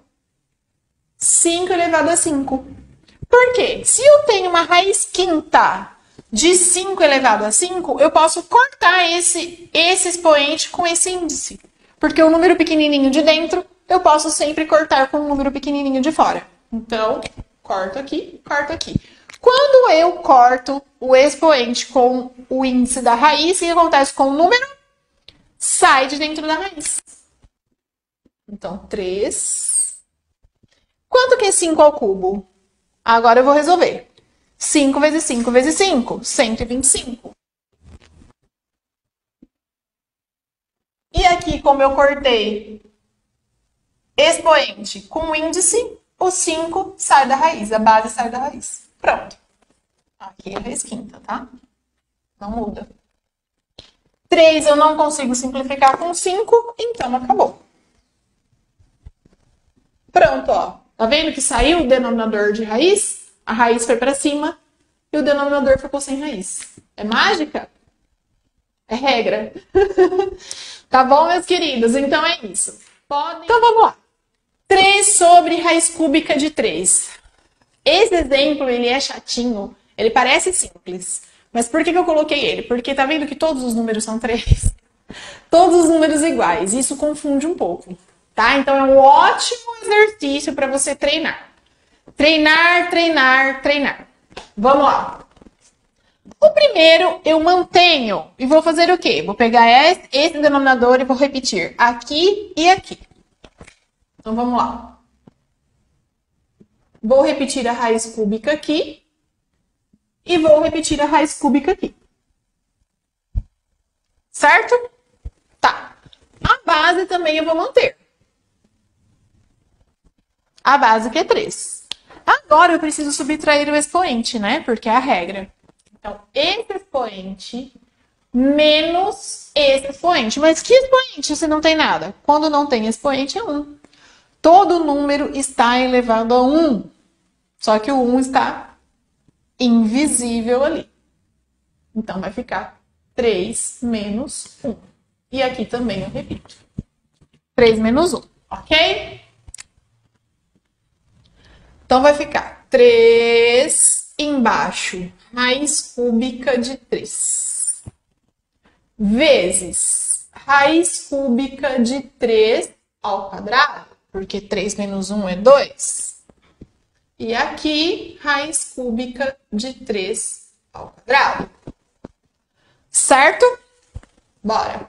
5 elevado a 5. Por quê? Se eu tenho uma raiz quinta de 5 elevado a 5, eu posso cortar esse expoente com esse índice. Porque o número pequenininho de dentro, eu posso sempre cortar com o número pequenininho de fora. Então, corto aqui, corto aqui. Quando eu corto o expoente com o índice da raiz, o que acontece com o número? Sai de dentro da raiz. Então, 3. Quanto que é 5 ao cubo? Agora eu vou resolver. 5 vezes 5 vezes 5, 125. E aqui, como eu cortei expoente com índice, o 5 sai da raiz, a base sai da raiz. Pronto. Aqui é a raiz quinta, tá? Não muda. 3 eu não consigo simplificar com 5, então acabou. Pronto, ó. Tá vendo que saiu o denominador de raiz? A raiz foi para cima e o denominador ficou sem raiz. É mágica? É regra. Tá bom, meus queridos? Então é isso. Então vamos lá. 3 sobre raiz cúbica de 3. Esse exemplo, ele é chatinho. Ele parece simples. Mas por que eu coloquei ele? Porque tá vendo que todos os números são 3? Todos os números iguais. Isso confunde um pouco. Tá? Então é um ótimo exercício para você treinar. Treinar. Vamos lá. O primeiro eu mantenho e vou fazer o quê? Vou pegar esse denominador e vou repetir aqui e aqui. Então vamos lá. Vou repetir a raiz cúbica aqui e vou repetir a raiz cúbica aqui. Certo? Tá. A base também eu vou manter. A base que é 3. Agora eu preciso subtrair o expoente, né? Porque é a regra. Então, esse expoente menos esse expoente. Mas que expoente se não tem nada? Quando não tem expoente é 1. Todo número está elevado a 1. Só que o 1 está invisível ali. Então, vai ficar 3 menos 1. E aqui também eu repito. 3 menos 1, ok? Então, vai ficar 3 embaixo, raiz cúbica de 3. Vezes raiz cúbica de 3 ao quadrado, porque 3 menos 1 é 2. E aqui, raiz cúbica de 3 ao quadrado. Certo? Bora.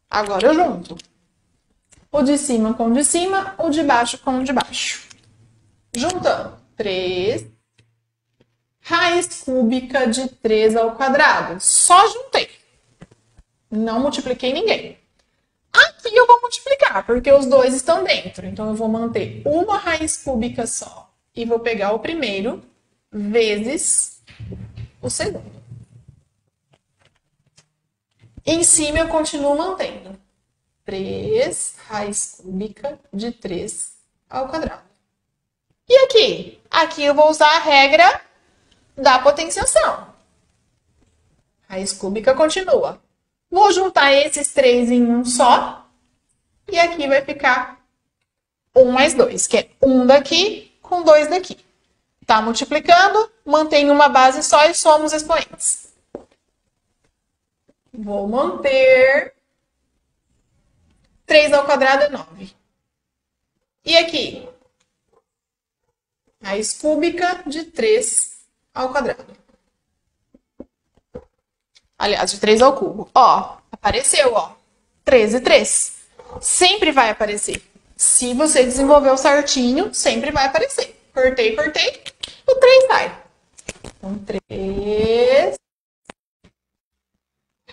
Agora eu junto. O de cima com o de cima, o de baixo com o de baixo. Juntando. 3. Raiz cúbica de 3 ao quadrado. Só juntei. Não multipliquei ninguém. Aqui eu vou multiplicar, porque os dois estão dentro. Então, eu vou manter uma raiz cúbica só. E vou pegar o primeiro vezes o segundo. Em cima, eu continuo mantendo. 3 raiz cúbica de 3 ao quadrado. E aqui? Aqui eu vou usar a regra da potenciação. Raiz cúbica continua. Vou juntar esses 3 em um só. E aqui vai ficar 1 mais 2, que é 1 daqui com 2 daqui. Tá multiplicando, mantém uma base só e soma os expoentes. Vou manter 3 ao quadrado é 9. E aqui? Raiz cúbica de 3 ao quadrado. Aliás, de 3 ao cubo. Ó, apareceu, ó. 13 e 3. Sempre vai aparecer. Se você desenvolveu certinho, sempre vai aparecer. Cortei, o 3 sai. Então, 3.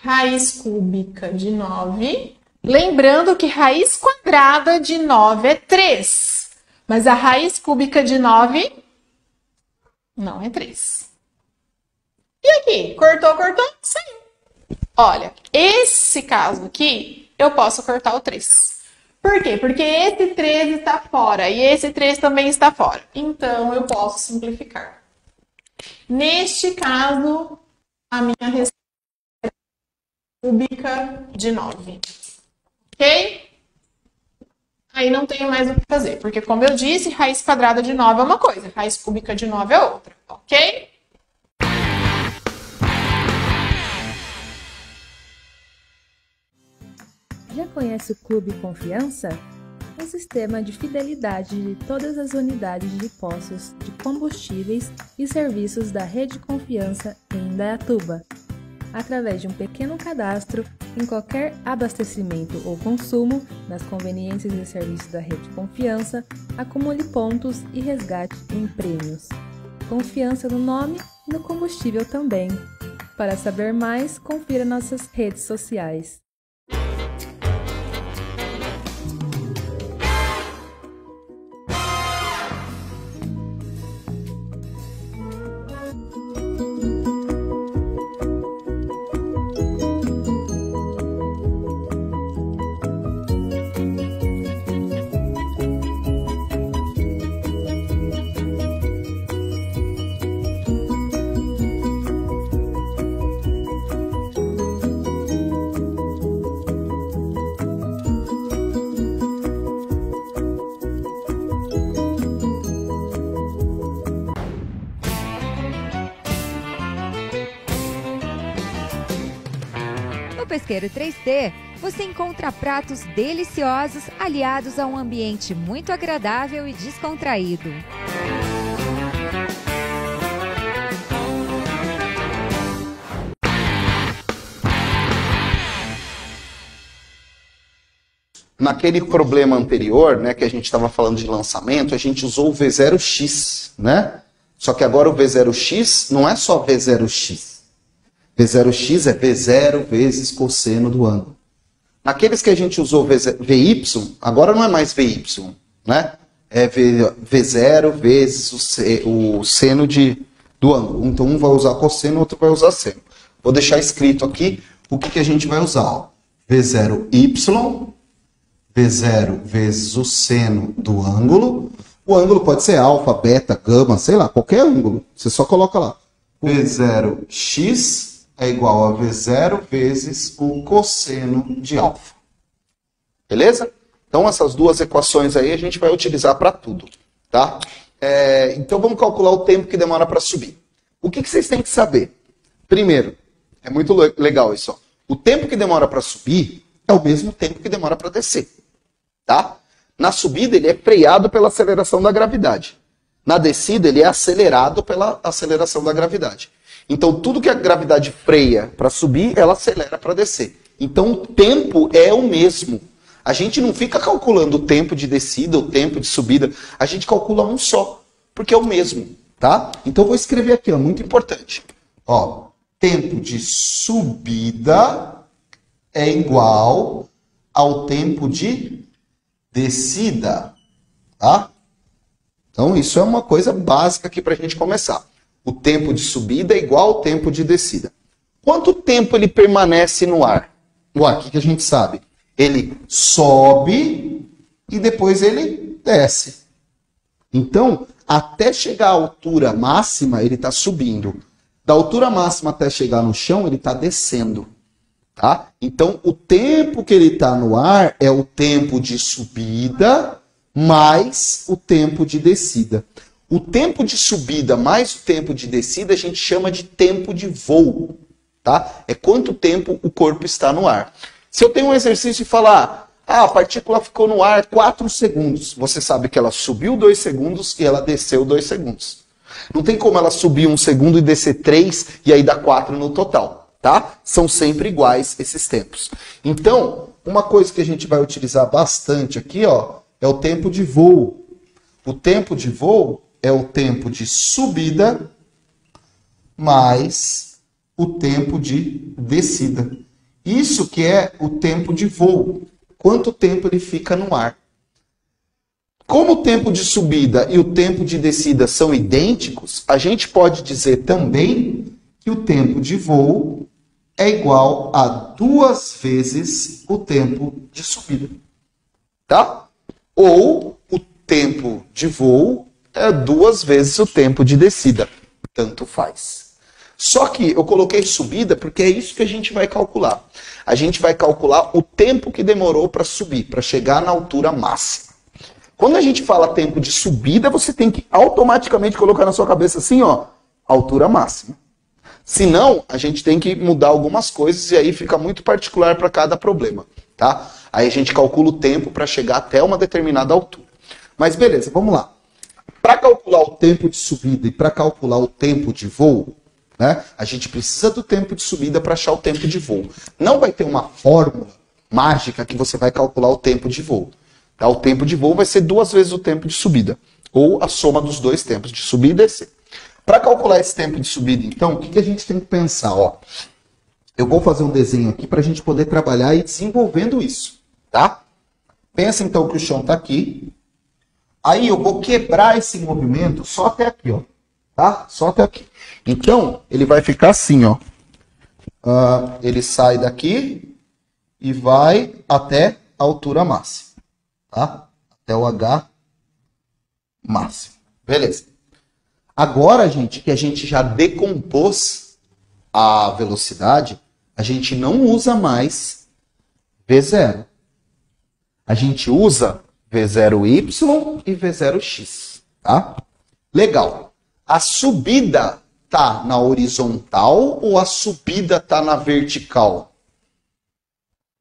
Raiz cúbica de 9. Lembrando que raiz quadrada de 9 é 3. Mas a raiz cúbica de 9 Não é 3. E aqui? Cortou, saiu. Olha, esse caso aqui, eu posso cortar o 3. Por quê? Porque esse 3 está fora e esse 3 também está fora. Então, eu posso simplificar. Neste caso, a minha resposta é cúbica de 9. Ok? Aí não tenho mais o que fazer, porque como eu disse, raiz quadrada de 9 é uma coisa, raiz cúbica de 9 é outra, ok? Já conhece o Clube Confiança? Um sistema de fidelidade de todas as unidades de postos de combustíveis e serviços da Rede Confiança em Indaiatuba. Através de um pequeno cadastro em qualquer abastecimento ou consumo nas conveniências e serviços da Rede Confiança, acumule pontos e resgate em prêmios. Confiança no nome e no combustível também. Para saber mais, confira nossas redes sociais. No Pesqueiro 3T, você encontra pratos deliciosos aliados a um ambiente muito agradável e descontraído. Naquele problema anterior, né, que a gente estava falando de lançamento, a gente usou o V0x, né? Só que agora o V0x não é só V0x. V0x é V0 vezes cosseno do ângulo. Naqueles que a gente usou VY, agora não é mais VY, né? É V0 vezes o seno do ângulo. Então um vai usar cosseno, o outro vai usar seno. Vou deixar escrito aqui o que a gente vai usar. Ó. V0y, V0 vezes o seno do ângulo. O ângulo pode ser alfa, beta, gama, sei lá, qualquer ângulo. Você só coloca lá. V0x é igual a V0 vezes o cosseno de alfa. Beleza? Então essas duas equações aí a gente vai utilizar para tudo. Tá? Então vamos calcular o tempo que demora para subir. O que vocês têm que saber? Primeiro, é muito legal isso. Ó. O tempo que demora para subir é o mesmo tempo que demora para descer. Tá? Na subida ele é freado pela aceleração da gravidade. Na descida ele é acelerado pela aceleração da gravidade. Então, tudo que a gravidade freia para subir, ela acelera para descer. Então, o tempo é o mesmo. A gente não fica calculando o tempo de descida, o tempo de subida. A gente calcula um só, porque é o mesmo. Tá? Então, eu vou escrever aqui, ó, muito importante. Ó, tempo de subida é igual ao tempo de descida. Tá? Então, isso é uma coisa básica aqui para a gente começar. O tempo de subida é igual ao tempo de descida. Quanto tempo ele permanece no ar? No ar, o que a gente sabe? Ele sobe e depois ele desce. Então, até chegar à altura máxima, ele está subindo. Da altura máxima até chegar no chão, ele está descendo. Tá? Então, o tempo que ele está no ar é o tempo de subida mais o tempo de descida. O tempo de subida mais o tempo de descida a gente chama de tempo de voo. Tá? É quanto tempo o corpo está no ar. Se eu tenho um exercício e falar, a partícula ficou no ar 4 segundos, você sabe que ela subiu 2 segundos e ela desceu 2 segundos. Não tem como ela subir 1 segundo e descer 3 e aí dá 4 no total. Tá? São sempre iguais esses tempos. Então, uma coisa que a gente vai utilizar bastante aqui, ó, é o tempo de voo. O tempo de voo é o tempo de subida mais o tempo de descida. Isso que é o tempo de voo. Quanto tempo ele fica no ar. Como o tempo de subida e o tempo de descida são idênticos, a gente pode dizer também que o tempo de voo é igual a 2 vezes o tempo de subida. Tá? Ou o tempo de voo é 2 vezes o tempo de descida. Tanto faz. Só que eu coloquei subida porque é isso que a gente vai calcular. A gente vai calcular o tempo que demorou para subir, para chegar na altura máxima. Quando a gente fala tempo de subida, você tem que automaticamente colocar na sua cabeça assim, ó, altura máxima. Senão, a gente tem que mudar algumas coisas e aí fica muito particular para cada problema, tá? Aí a gente calcula o tempo para chegar até uma determinada altura. Mas beleza, vamos lá. Para calcular o tempo de subida e para calcular o tempo de voo, né, a gente precisa do tempo de subida para achar o tempo de voo. Não vai ter uma fórmula mágica que você vai calcular o tempo de voo. Tá? O tempo de voo vai ser 2 vezes o tempo de subida, ou a soma dos 2 tempos, de subir e descer. Para calcular esse tempo de subida, então, o que a gente tem que pensar? Ó, eu vou fazer um desenho aqui para a gente poder trabalhar e ir desenvolvendo isso. Tá? Pensa então que o chão está aqui. Aí eu vou quebrar esse movimento só até aqui, ó. Tá? Só até aqui. Então, ele vai ficar assim, ó. Ele sai daqui e vai até a altura máxima. Tá? Até o H máximo. Beleza. Agora, gente, que a gente já decompôs a velocidade, a gente não usa mais V0. A gente usa V0y e V0x. Tá? Legal. A subida tá na horizontal ou a subida tá na vertical?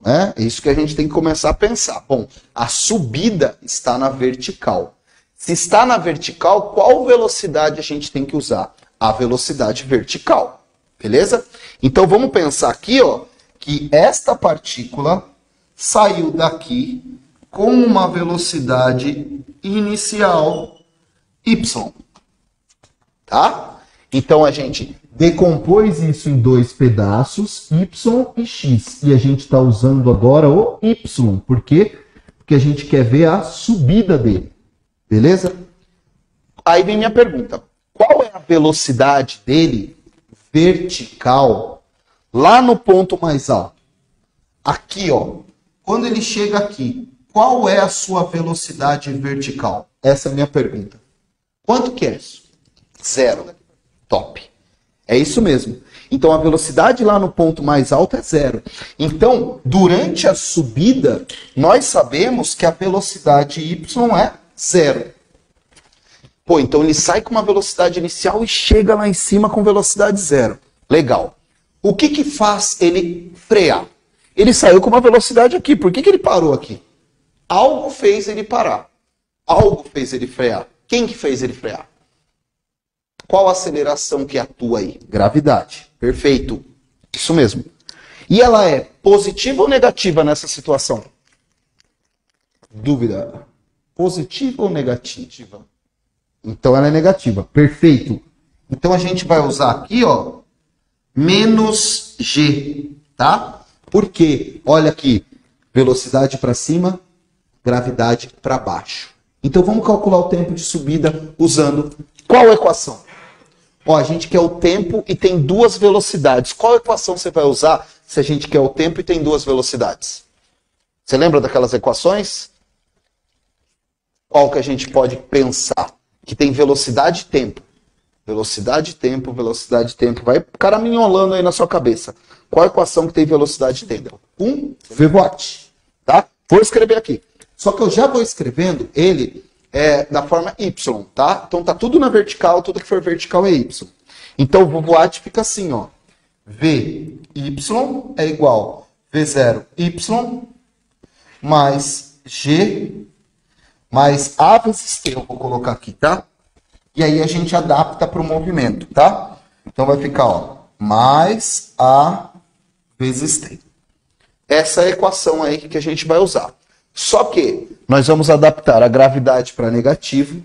É isso que a gente tem que começar a pensar. Bom, a subida está na vertical. Se está na vertical, qual velocidade a gente tem que usar? A velocidade vertical. Beleza? Então vamos pensar aqui, ó, que esta partícula saiu daqui com uma velocidade inicial y. Tá? Então a gente decompôs isso em 2 pedaços, y e x. E a gente está usando agora o y. Por quê? Porque a gente quer ver a subida dele. Beleza? Aí vem minha pergunta. Qual é a velocidade dele vertical lá no ponto mais alto? Aqui, ó. Quando ele chega aqui, qual é a sua velocidade vertical? Essa é a minha pergunta. Quanto que é isso? 0. Top. É isso mesmo. Então, a velocidade lá no ponto mais alto é 0. Então, durante a subida, nós sabemos que a velocidade y é 0. Pô, então ele sai com uma velocidade inicial e chega lá em cima com velocidade 0. Legal. O que faz ele frear? Ele saiu com uma velocidade aqui. Por que ele parou aqui? Algo fez ele parar. Algo fez ele frear. Quem que fez ele frear? Qual a aceleração que atua aí? Gravidade. Perfeito. Isso mesmo. E ela é positiva ou negativa nessa situação? Dúvida. Positiva ou negativa? Então ela é negativa. Perfeito. Então a gente vai usar aqui, ó, menos g, tá? Por quê? Olha aqui. Velocidade para cima, gravidade para baixo. Então vamos calcular o tempo de subida usando qual equação? Ó, a gente quer o tempo e tem 2 velocidades. Qual equação você vai usar se a gente quer o tempo e tem 2 velocidades? Você lembra daquelas equações? Qual que a gente pode pensar? Que tem velocidade e tempo. Velocidade e tempo, velocidade e tempo. Vai caraminholando aí na sua cabeça. Qual equação que tem velocidade e tempo? VVot. Tá? Vou escrever aqui. Só que eu já vou escrevendo ele da forma y, tá? Então tá tudo na vertical, tudo que for vertical é y. Então o VVot fica assim, ó. Vy é igual V0y mais g mais a vezes t. Eu vou colocar aqui, tá? E aí a gente adapta para o movimento, tá? Então vai ficar, ó, mais a vezes t. Essa é a equação aí que a gente vai usar. Só que nós vamos adaptar a gravidade para negativo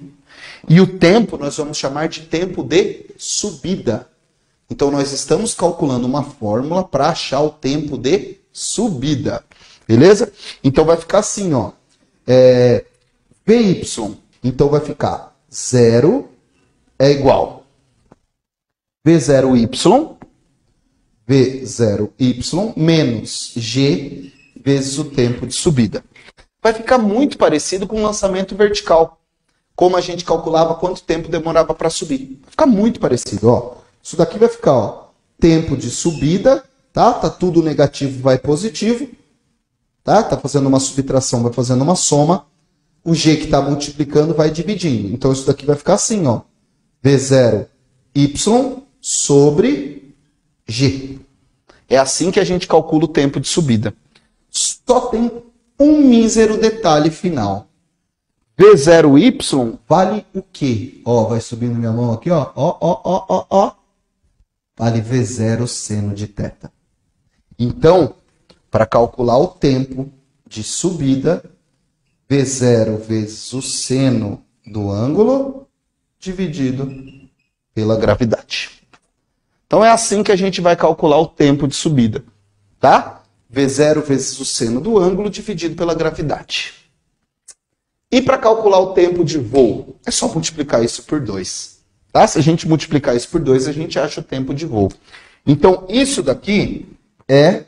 e o tempo nós vamos chamar de tempo de subida. Então nós estamos calculando uma fórmula para achar o tempo de subida. Beleza? Então vai ficar assim, ó. Vy. Então vai ficar 0 é igual V0Y, V0Y menos G vezes o tempo de subida. Vai ficar muito parecido com o lançamento vertical, como a gente calculava quanto tempo demorava para subir. Vai ficar muito parecido, ó. Isso daqui vai ficar, ó, tempo de subida, tá? Tá tudo negativo, vai positivo, tá? Tá fazendo uma subtração, vai fazendo uma soma. O G que está multiplicando vai dividindo. Então isso daqui vai ficar assim, ó. V0Y sobre G. É assim que a gente calcula o tempo de subida. Só tem um mísero detalhe final. V0Y vale o quê? Ó, vai subindo minha mão aqui, ó. Ó. Vale V0 seno de θ. Então, para calcular o tempo de subida, V0 vezes o seno do ângulo dividido pela gravidade. Então é assim que a gente vai calcular o tempo de subida, tá? V0 vezes o seno do ângulo dividido pela gravidade. E para calcular o tempo de voo, é só multiplicar isso por 2. Tá? Se a gente multiplicar isso por 2, a gente acha o tempo de voo. Então isso daqui é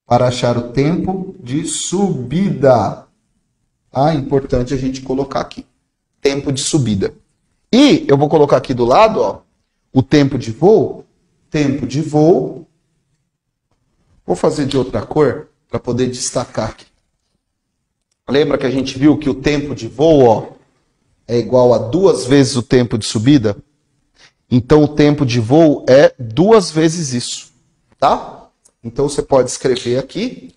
para achar o tempo de subida. Ah, importante a gente colocar aqui. Tempo de subida. E eu vou colocar aqui do lado, ó, o tempo de voo. Tempo de voo. Vou fazer de outra cor para poder destacar aqui. Lembra que a gente viu que o tempo de voo, ó, é igual a 2 vezes o tempo de subida? Então o tempo de voo é 2 vezes isso, tá? Então você pode escrever aqui,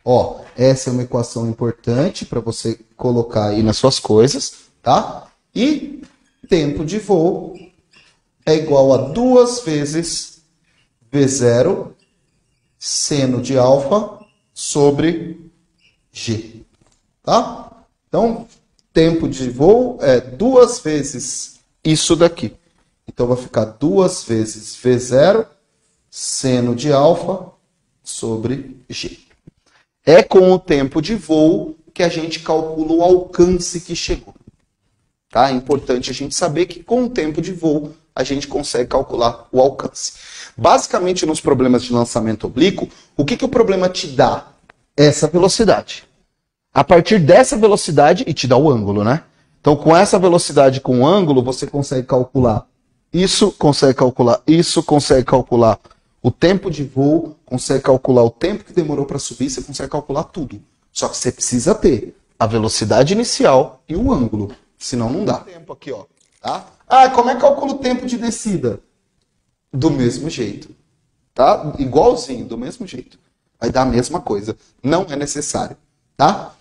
ó, essa é uma equação importante para você colocar aí nas suas coisas, tá? E tempo de voo é igual a 2 vezes V0 seno de alfa sobre G, tá? Então, tempo de voo é 2 vezes isso daqui. Então vai ficar 2 vezes V0 seno de alfa sobre G. É com o tempo de voo que a gente calcula o alcance que chegou. Tá? É importante a gente saber que com o tempo de voo a gente consegue calcular o alcance. Basicamente, nos problemas de lançamento oblíquo, o que o problema te dá? Essa velocidade. A partir dessa velocidade, e te dá o ângulo, né? Então, com essa velocidade com o ângulo, você consegue calcular isso, consegue calcular isso, consegue calcular o tempo de voo, consegue calcular o tempo que demorou para subir, você consegue calcular tudo. Só que você precisa ter a velocidade inicial e o ângulo, senão não dá. Tempo aqui, ó, tá? Ah, como é que calcula o tempo de descida? Do mesmo jeito, tá? Igualzinho, do mesmo jeito. Vai dar a mesma coisa. Não é necessário, tá?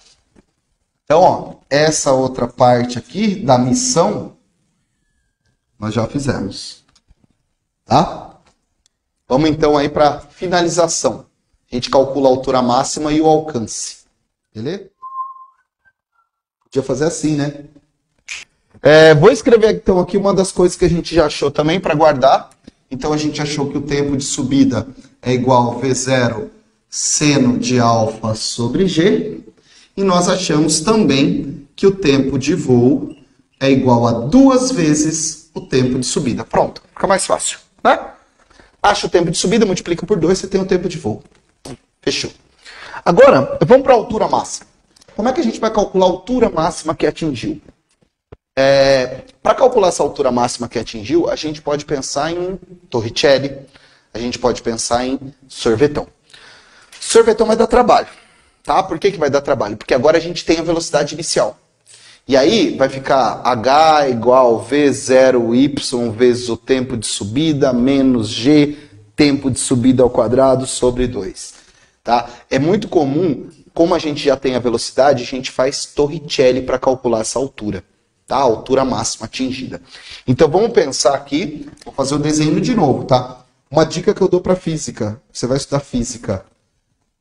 Então, ó, essa outra parte aqui da missão, nós já fizemos, tá? Vamos então aí para finalização. A gente calcula a altura máxima e o alcance. Beleza? Podia fazer assim, né? Vou escrever então aqui uma das coisas que a gente já achou também para guardar. Então a gente achou que o tempo de subida é igual a V0 seno de alfa sobre G. E nós achamos também que o tempo de voo é igual a 2 vezes o tempo de subida. Pronto, fica mais fácil, né? Acha o tempo de subida, multiplica por 2, você tem o tempo de voo. Fechou. Agora, vamos para a altura máxima. Como é que a gente vai calcular a altura máxima que atingiu? Para calcular essa altura máxima que atingiu, a gente pode pensar em Torricelli, a gente pode pensar em sorvetão. Sorvetão vai dar trabalho, tá? Por que vai dar trabalho? Porque agora a gente tem a velocidade inicial. E aí vai ficar H igual V0Y vezes o tempo de subida menos G, tempo de subida ao quadrado sobre 2. Tá? É muito comum, como a gente já tem a velocidade, a gente faz Torricelli para calcular essa altura. Tá? A altura máxima atingida. Então vamos pensar aqui, vou fazer o desenho de novo, tá? Uma dica que eu dou para física, você vai estudar física,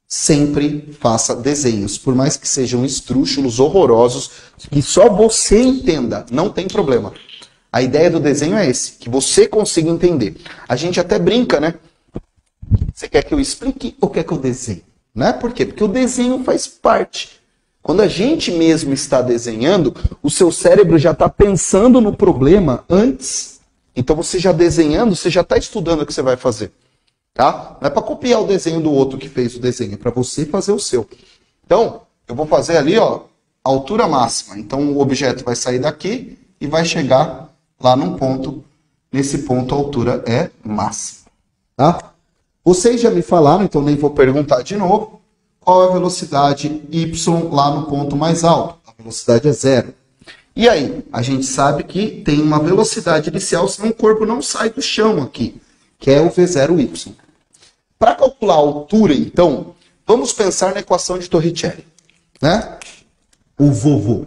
sempre faça desenhos, por mais que sejam esdrúxulos, horrorosos, que só você entenda, não tem problema. A ideia do desenho é esse, que você consiga entender. A gente até brinca, né? Você quer que eu explique ou quer que eu desenhe? Né? Por quê? Porque o desenho faz parte. Quando a gente mesmo está desenhando, o seu cérebro já está pensando no problema antes. Então você já desenhando, você já está estudando o que você vai fazer. Tá? Não é para copiar o desenho do outro que fez o desenho, é para você fazer o seu. Então, eu vou fazer ali, ó, altura máxima. Então o objeto vai sair daqui e vai chegar lá num ponto. Nesse ponto a altura é máxima. Tá? Vocês já me falaram, então nem vou perguntar de novo. Qual é a velocidade y lá no ponto mais alto? A velocidade é 0. E aí, a gente sabe que tem uma velocidade inicial, senão o corpo não sai do chão aqui, que é o v0y. Para calcular a altura, então, vamos pensar na equação de Torricelli, né? O vovô.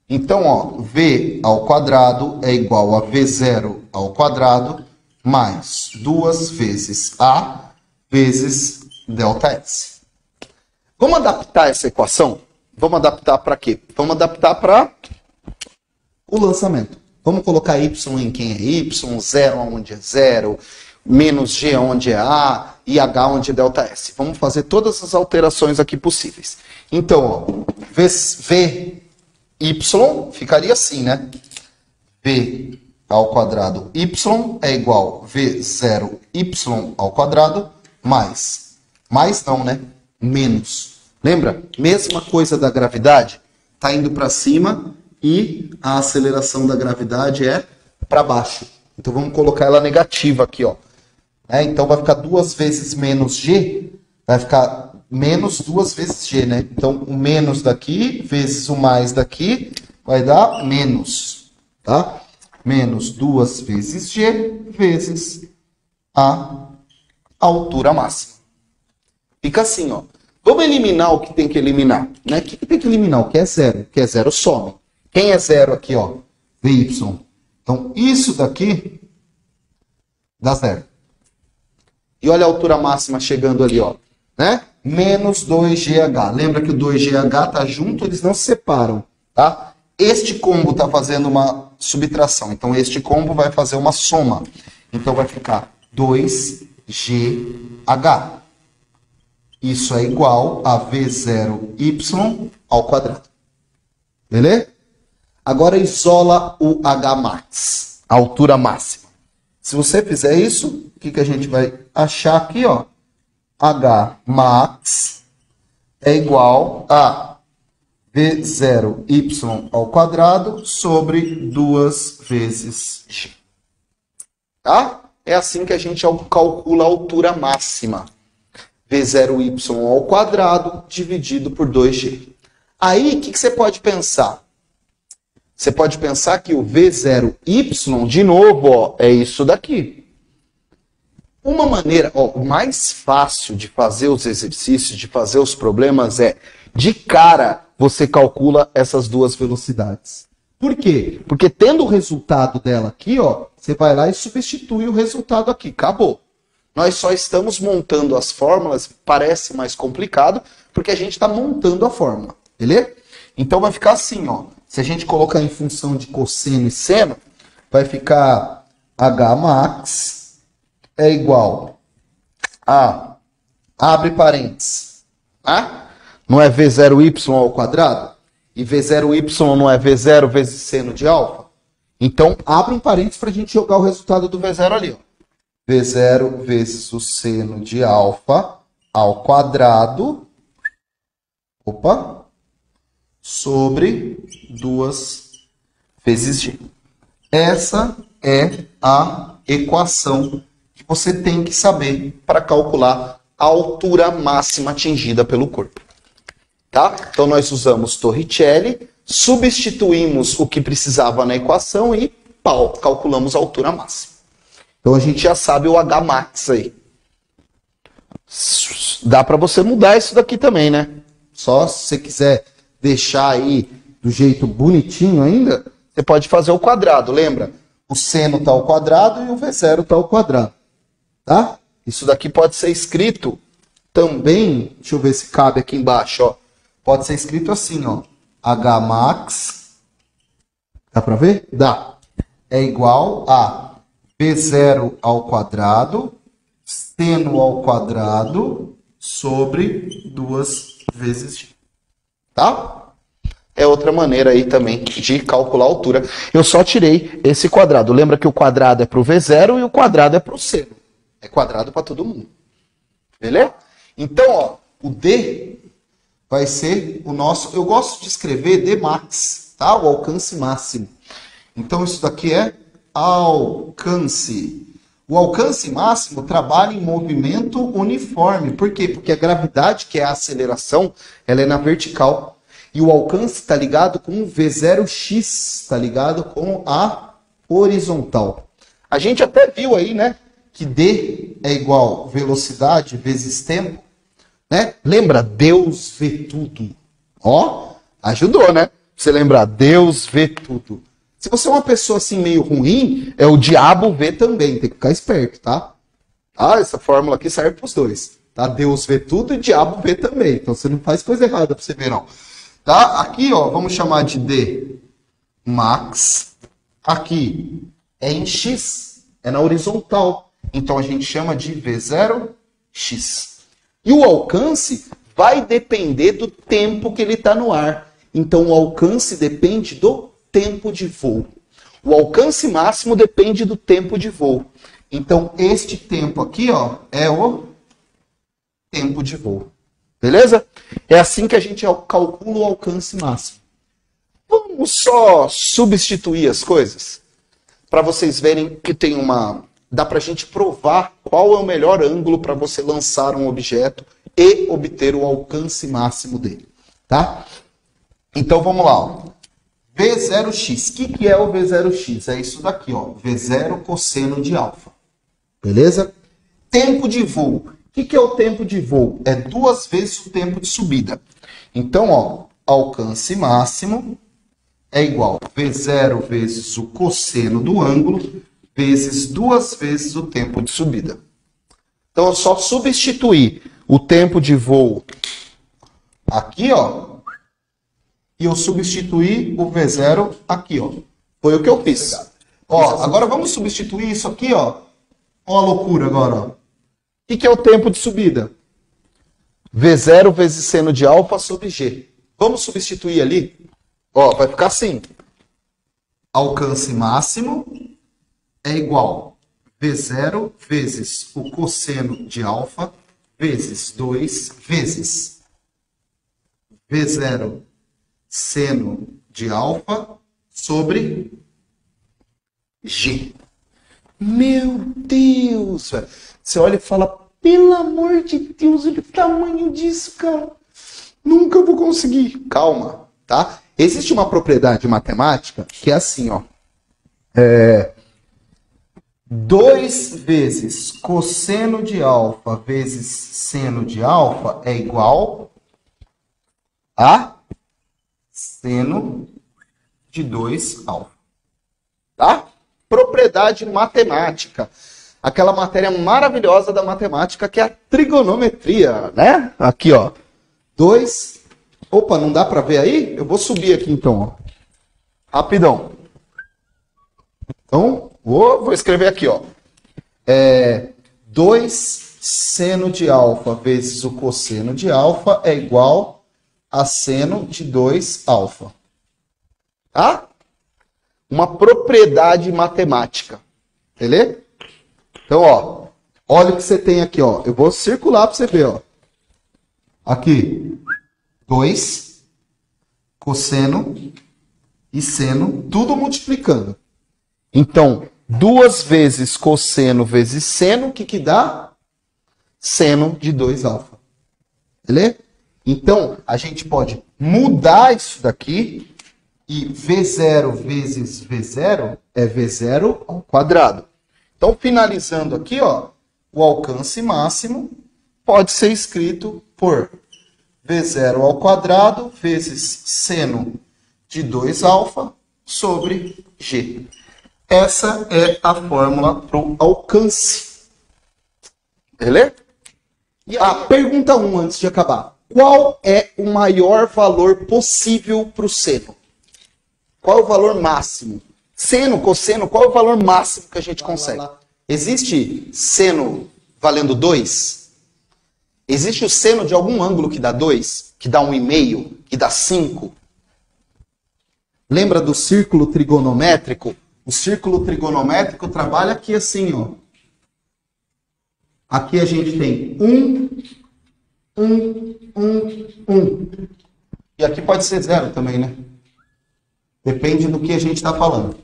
Então, ó, v ao quadrado é igual a v0 ao quadrado mais 2 vezes a vezes ΔS. Vamos adaptar essa equação? Vamos adaptar para quê? Vamos adaptar para o lançamento. Vamos colocar y em quem é y, 0 onde é 0, menos g onde é a e h onde é ΔS. Vamos fazer todas as alterações aqui possíveis. Então, ó, v y ficaria assim, né? v ao quadrado y é igual a v0y ao quadrado mais não, né? Menos. Lembra? Mesma coisa da gravidade. Está indo para cima e a aceleração da gravidade é para baixo. Então vamos colocar ela negativa aqui, ó. Então vai ficar 2 vezes menos g, vai ficar menos 2 vezes g, né? Então o menos daqui vezes o mais daqui vai dar menos, tá? Menos 2 vezes g vezes a altura máxima. Fica assim, ó. Vamos eliminar o que tem que eliminar, né? O que tem que eliminar? O que é 0? O que é 0 some. Quem é 0 aqui, ó? Vy. Então, isso daqui dá 0. E olha a altura máxima chegando ali, ó. Né? Menos 2GH. Lembra que o 2GH tá junto, eles não se separam, tá? Este combo tá fazendo uma subtração. Então, este combo vai fazer uma soma. Então, vai ficar 2GH. Isso é igual a V0y ao quadrado. Beleza? Agora isola o Hmax, a altura máxima. Se você fizer isso, o que a gente vai achar aqui, ó? Hmax é igual a V0y ao quadrado sobre 2 vezes g. Tá? É assim que a gente calcula a altura máxima. V0y ao quadrado dividido por 2g. Aí, o que você pode pensar? Você pode pensar que o V0y, de novo, ó, é isso daqui. Uma maneira, ó, o mais fácil de fazer os exercícios, de fazer os problemas é, de cara, você calcula essas duas velocidades. Por quê? Porque tendo o resultado dela aqui, ó, você vai lá e substitui o resultado aqui. Acabou. Nós só estamos montando as fórmulas, parece mais complicado, porque a gente está montando a fórmula, beleza? Então vai ficar assim, ó. Se a gente colocar em função de cosseno e seno, vai ficar Hmax é igual a, abre parênteses, tá? Não é V0y ao quadrado? E V0y não é V0 vezes seno de alfa? Então abre um parênteses para a gente jogar o resultado do V0 ali, ó. V0 vezes o seno de alfa ao quadrado, sobre 2 vezes g. Essa é a equação que você tem que saber para calcular a altura máxima atingida pelo corpo. Tá? Então nós usamos Torricelli, substituímos o que precisava na equação e calculamos a altura máxima. Então a gente já sabe o Hmax aí. Dá para você mudar isso daqui também, né? Só se você quiser deixar aí do jeito bonitinho ainda, você pode fazer o quadrado, lembra? O seno está ao quadrado e o V0 está ao quadrado. Tá? Isso daqui pode ser escrito também, deixa eu ver se cabe aqui embaixo, ó. Pode ser escrito assim, ó. Hmax, dá para ver? Dá. É igual a V0 ao quadrado, seno ao quadrado, sobre 2 vezes g. tá? É outra maneira aí também de calcular a altura. Eu só tirei esse quadrado. Lembra que o quadrado é para o V0 e o quadrado é para o seno. É quadrado para todo mundo. Beleza? Então, ó, o D vai ser o nosso... Eu gosto de escrever D max, tá? O alcance máximo. Então, isso daqui é alcance. O alcance máximo trabalha em movimento uniforme. Por quê? Porque a gravidade, que é a aceleração, ela é na vertical. E o alcance está ligado com o V0x, está ligado com a horizontal. A gente até viu aí, né, que D é igual velocidade vezes tempo, né? Lembra? Deus vê tudo. Ó, ajudou, né? Você lembrar, Deus vê tudo. Se você é uma pessoa assim meio ruim, é o diabo vê também, tem que ficar esperto, tá? Ah, essa fórmula aqui serve para os dois, tá? Deus vê tudo e o diabo vê também. Então você não faz coisa errada para você ver, não. Tá? Aqui, ó, vamos chamar de D max. Aqui é em X, é na horizontal. Então a gente chama de V0x. E o alcance vai depender do tempo que ele está no ar. Então o alcance depende do tempo de voo. O alcance máximo depende do tempo de voo. Então este tempo aqui, ó, é o tempo de voo. Beleza? É assim que a gente calcula o alcance máximo. Vamos só substituir as coisas para vocês verem que tem uma... Dá para a gente provar qual é o melhor ângulo para você lançar um objeto e obter o alcance máximo dele. Tá? Então vamos lá. Ó. V0x. O que é o V0x? É isso daqui, ó. V0 cosseno de alfa. Beleza? Tempo de voo. O que é o tempo de voo? É 2 vezes o tempo de subida. Então, ó, alcance máximo é igual a V0 vezes o cosseno do ângulo vezes 2 vezes o tempo de subida. Então, é só substituir o tempo de voo aqui, ó, e eu substituir o V0 aqui, ó. Foi o que eu fiz. Ó, agora vamos substituir isso aqui, ó. Ó a loucura agora, ó. O que é o tempo de subida? V0 vezes seno de alfa sobre G. Vamos substituir ali? Ó, vai ficar assim. Alcance máximo é igual V0 vezes o cosseno de alfa vezes 2 vezes V0 seno de alfa sobre G. Meu Deus, velho. Você olha e fala, pelo amor de Deus, olha o tamanho disso, cara. Nunca vou conseguir. Calma, tá? Existe uma propriedade matemática que é assim, ó. 2 vezes cosseno de alfa vezes seno de alfa é igual a seno de 2 alfa. Tá? Propriedade matemática. Aquela matéria maravilhosa da matemática que é a trigonometria, né? Aqui, ó. 2. Opa, não dá para ver aí? Eu vou subir aqui então, ó. Rapidão. Então, vou escrever aqui, ó. 2 seno de alfa vezes o cosseno de alfa é igual a seno de 2 alfa. Tá? Uma propriedade matemática. Beleza? Então, ó, olha o que você tem aqui, ó. Eu vou circular para você ver, ó. Aqui, 2, cosseno e seno, tudo multiplicando. Então, 2 vezes cosseno vezes seno, o que dá? Seno de 2 alfa. Beleza? Então, a gente pode mudar isso daqui e V0 vezes V0 é V0 ao quadrado. Então, finalizando aqui, ó, o alcance máximo pode ser escrito por V0 ao quadrado vezes seno de 2 alfa sobre G. Essa é a fórmula para o alcance. Beleza? E a pergunta 1 antes de acabar. Qual é o maior valor possível para o seno? Qual é o valor máximo? Seno, cosseno, qual é o valor máximo que a gente consegue? Existe seno valendo 2? Existe o seno de algum ângulo que dá 2? Que dá 1,5? e dá 5. Lembra do círculo trigonométrico? O círculo trigonométrico trabalha aqui assim, ó. Aqui a gente tem 1, 1, 1, 1. E aqui pode ser 0 também, né? Depende do que a gente está falando.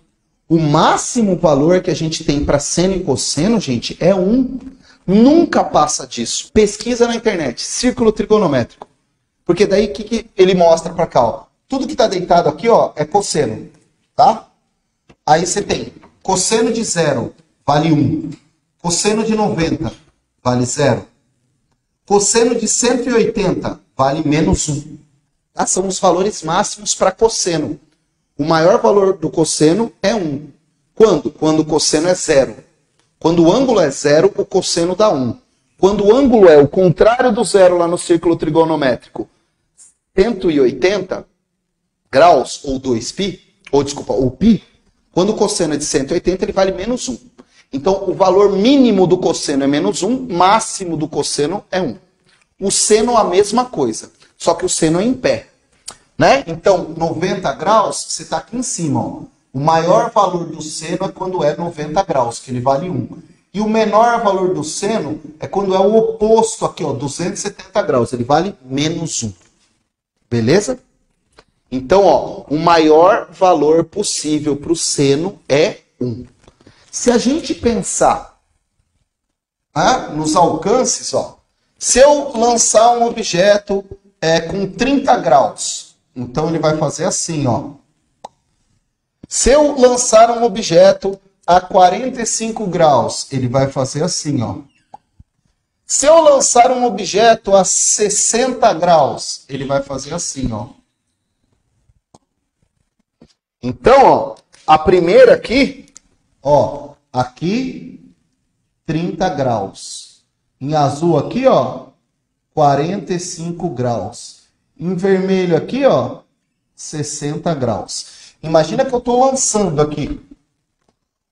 O máximo valor que a gente tem para seno e cosseno, gente, é 1. Nunca passa disso. Pesquisa na internet, círculo trigonométrico. Porque daí o que ele mostra para cá? Ó? Tudo que está deitado aqui, ó, é cosseno. Tá? Aí você tem cosseno de 0 vale 1. Cosseno de 90 vale 0. Cosseno de 180 vale menos 1. Tá? São os valores máximos para cosseno. O maior valor do cosseno é 1. Quando? Quando o cosseno é 0. Quando o ângulo é 0, o cosseno dá 1. Quando o ângulo é o contrário do 0 lá no círculo trigonométrico, 180 graus, ou 2π, ou π, quando o cosseno é de 180, ele vale menos 1. Então, o valor mínimo do cosseno é menos 1, máximo do cosseno é 1. O seno é a mesma coisa, só que o seno é em pé. Né? Então, 90 graus, você está aqui em cima. Ó. O maior valor do seno é quando é 90 graus, que ele vale 1. E o menor valor do seno é quando é o oposto aqui, ó, 270 graus. Ele vale menos 1. Beleza? Então, ó, o maior valor possível para o seno é 1. Se a gente pensar nos alcances, ó, se eu lançar um objeto com 30 graus, então ele vai fazer assim, ó. Se eu lançar um objeto a 45 graus, ele vai fazer assim, ó. Se eu lançar um objeto a 60 graus, ele vai fazer assim, ó. Então, ó, a primeira aqui, ó, aqui 30 graus. Em azul aqui, ó, 45 graus. Em vermelho aqui, ó, 60 graus. Imagina que eu estou lançando aqui.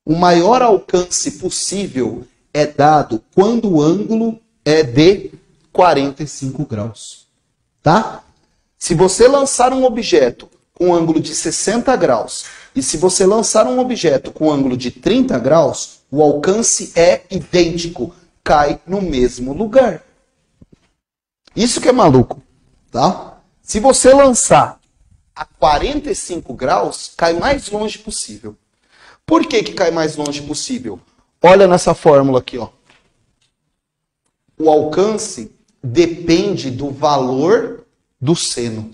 O maior alcance possível é dado quando o ângulo é de 45 graus. Tá? Se você lançar um objeto com ângulo de 60 graus e se você lançar um objeto com ângulo de 30 graus, o alcance é idêntico. Cai no mesmo lugar. Isso que é maluco. Tá? Se você lançar a 45 graus, cai mais longe possível. Por que cai mais longe possível? Olha nessa fórmula aqui, ó. O alcance depende do valor do seno.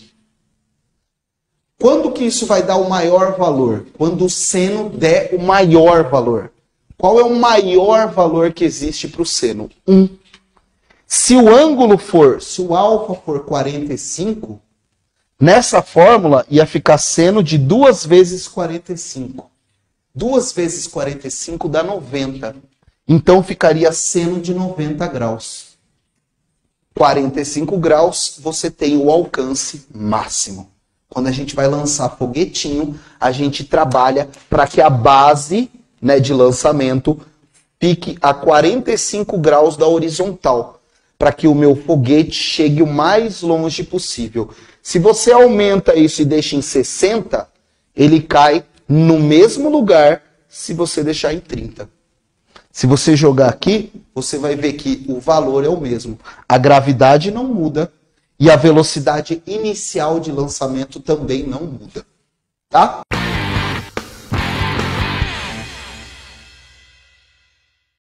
Quando que isso vai dar o maior valor? Quando o seno der o maior valor. Qual é o maior valor que existe para o seno? 1. Se o ângulo for, se o alfa for 45, nessa fórmula ia ficar seno de 2 vezes 45. 2 vezes 45 dá 90. Então ficaria seno de 90 graus. 45 graus, você tem o alcance máximo. Quando a gente vai lançar foguetinho, a gente trabalha para que a base, né, de lançamento fique a 45 graus da horizontal. Para que o meu foguete chegue o mais longe possível. Se você aumenta isso e deixa em 60, ele cai no mesmo lugar se você deixar em 30. Se você jogar aqui, você vai ver que o valor é o mesmo. A gravidade não muda e a velocidade inicial de lançamento também não muda. Tá?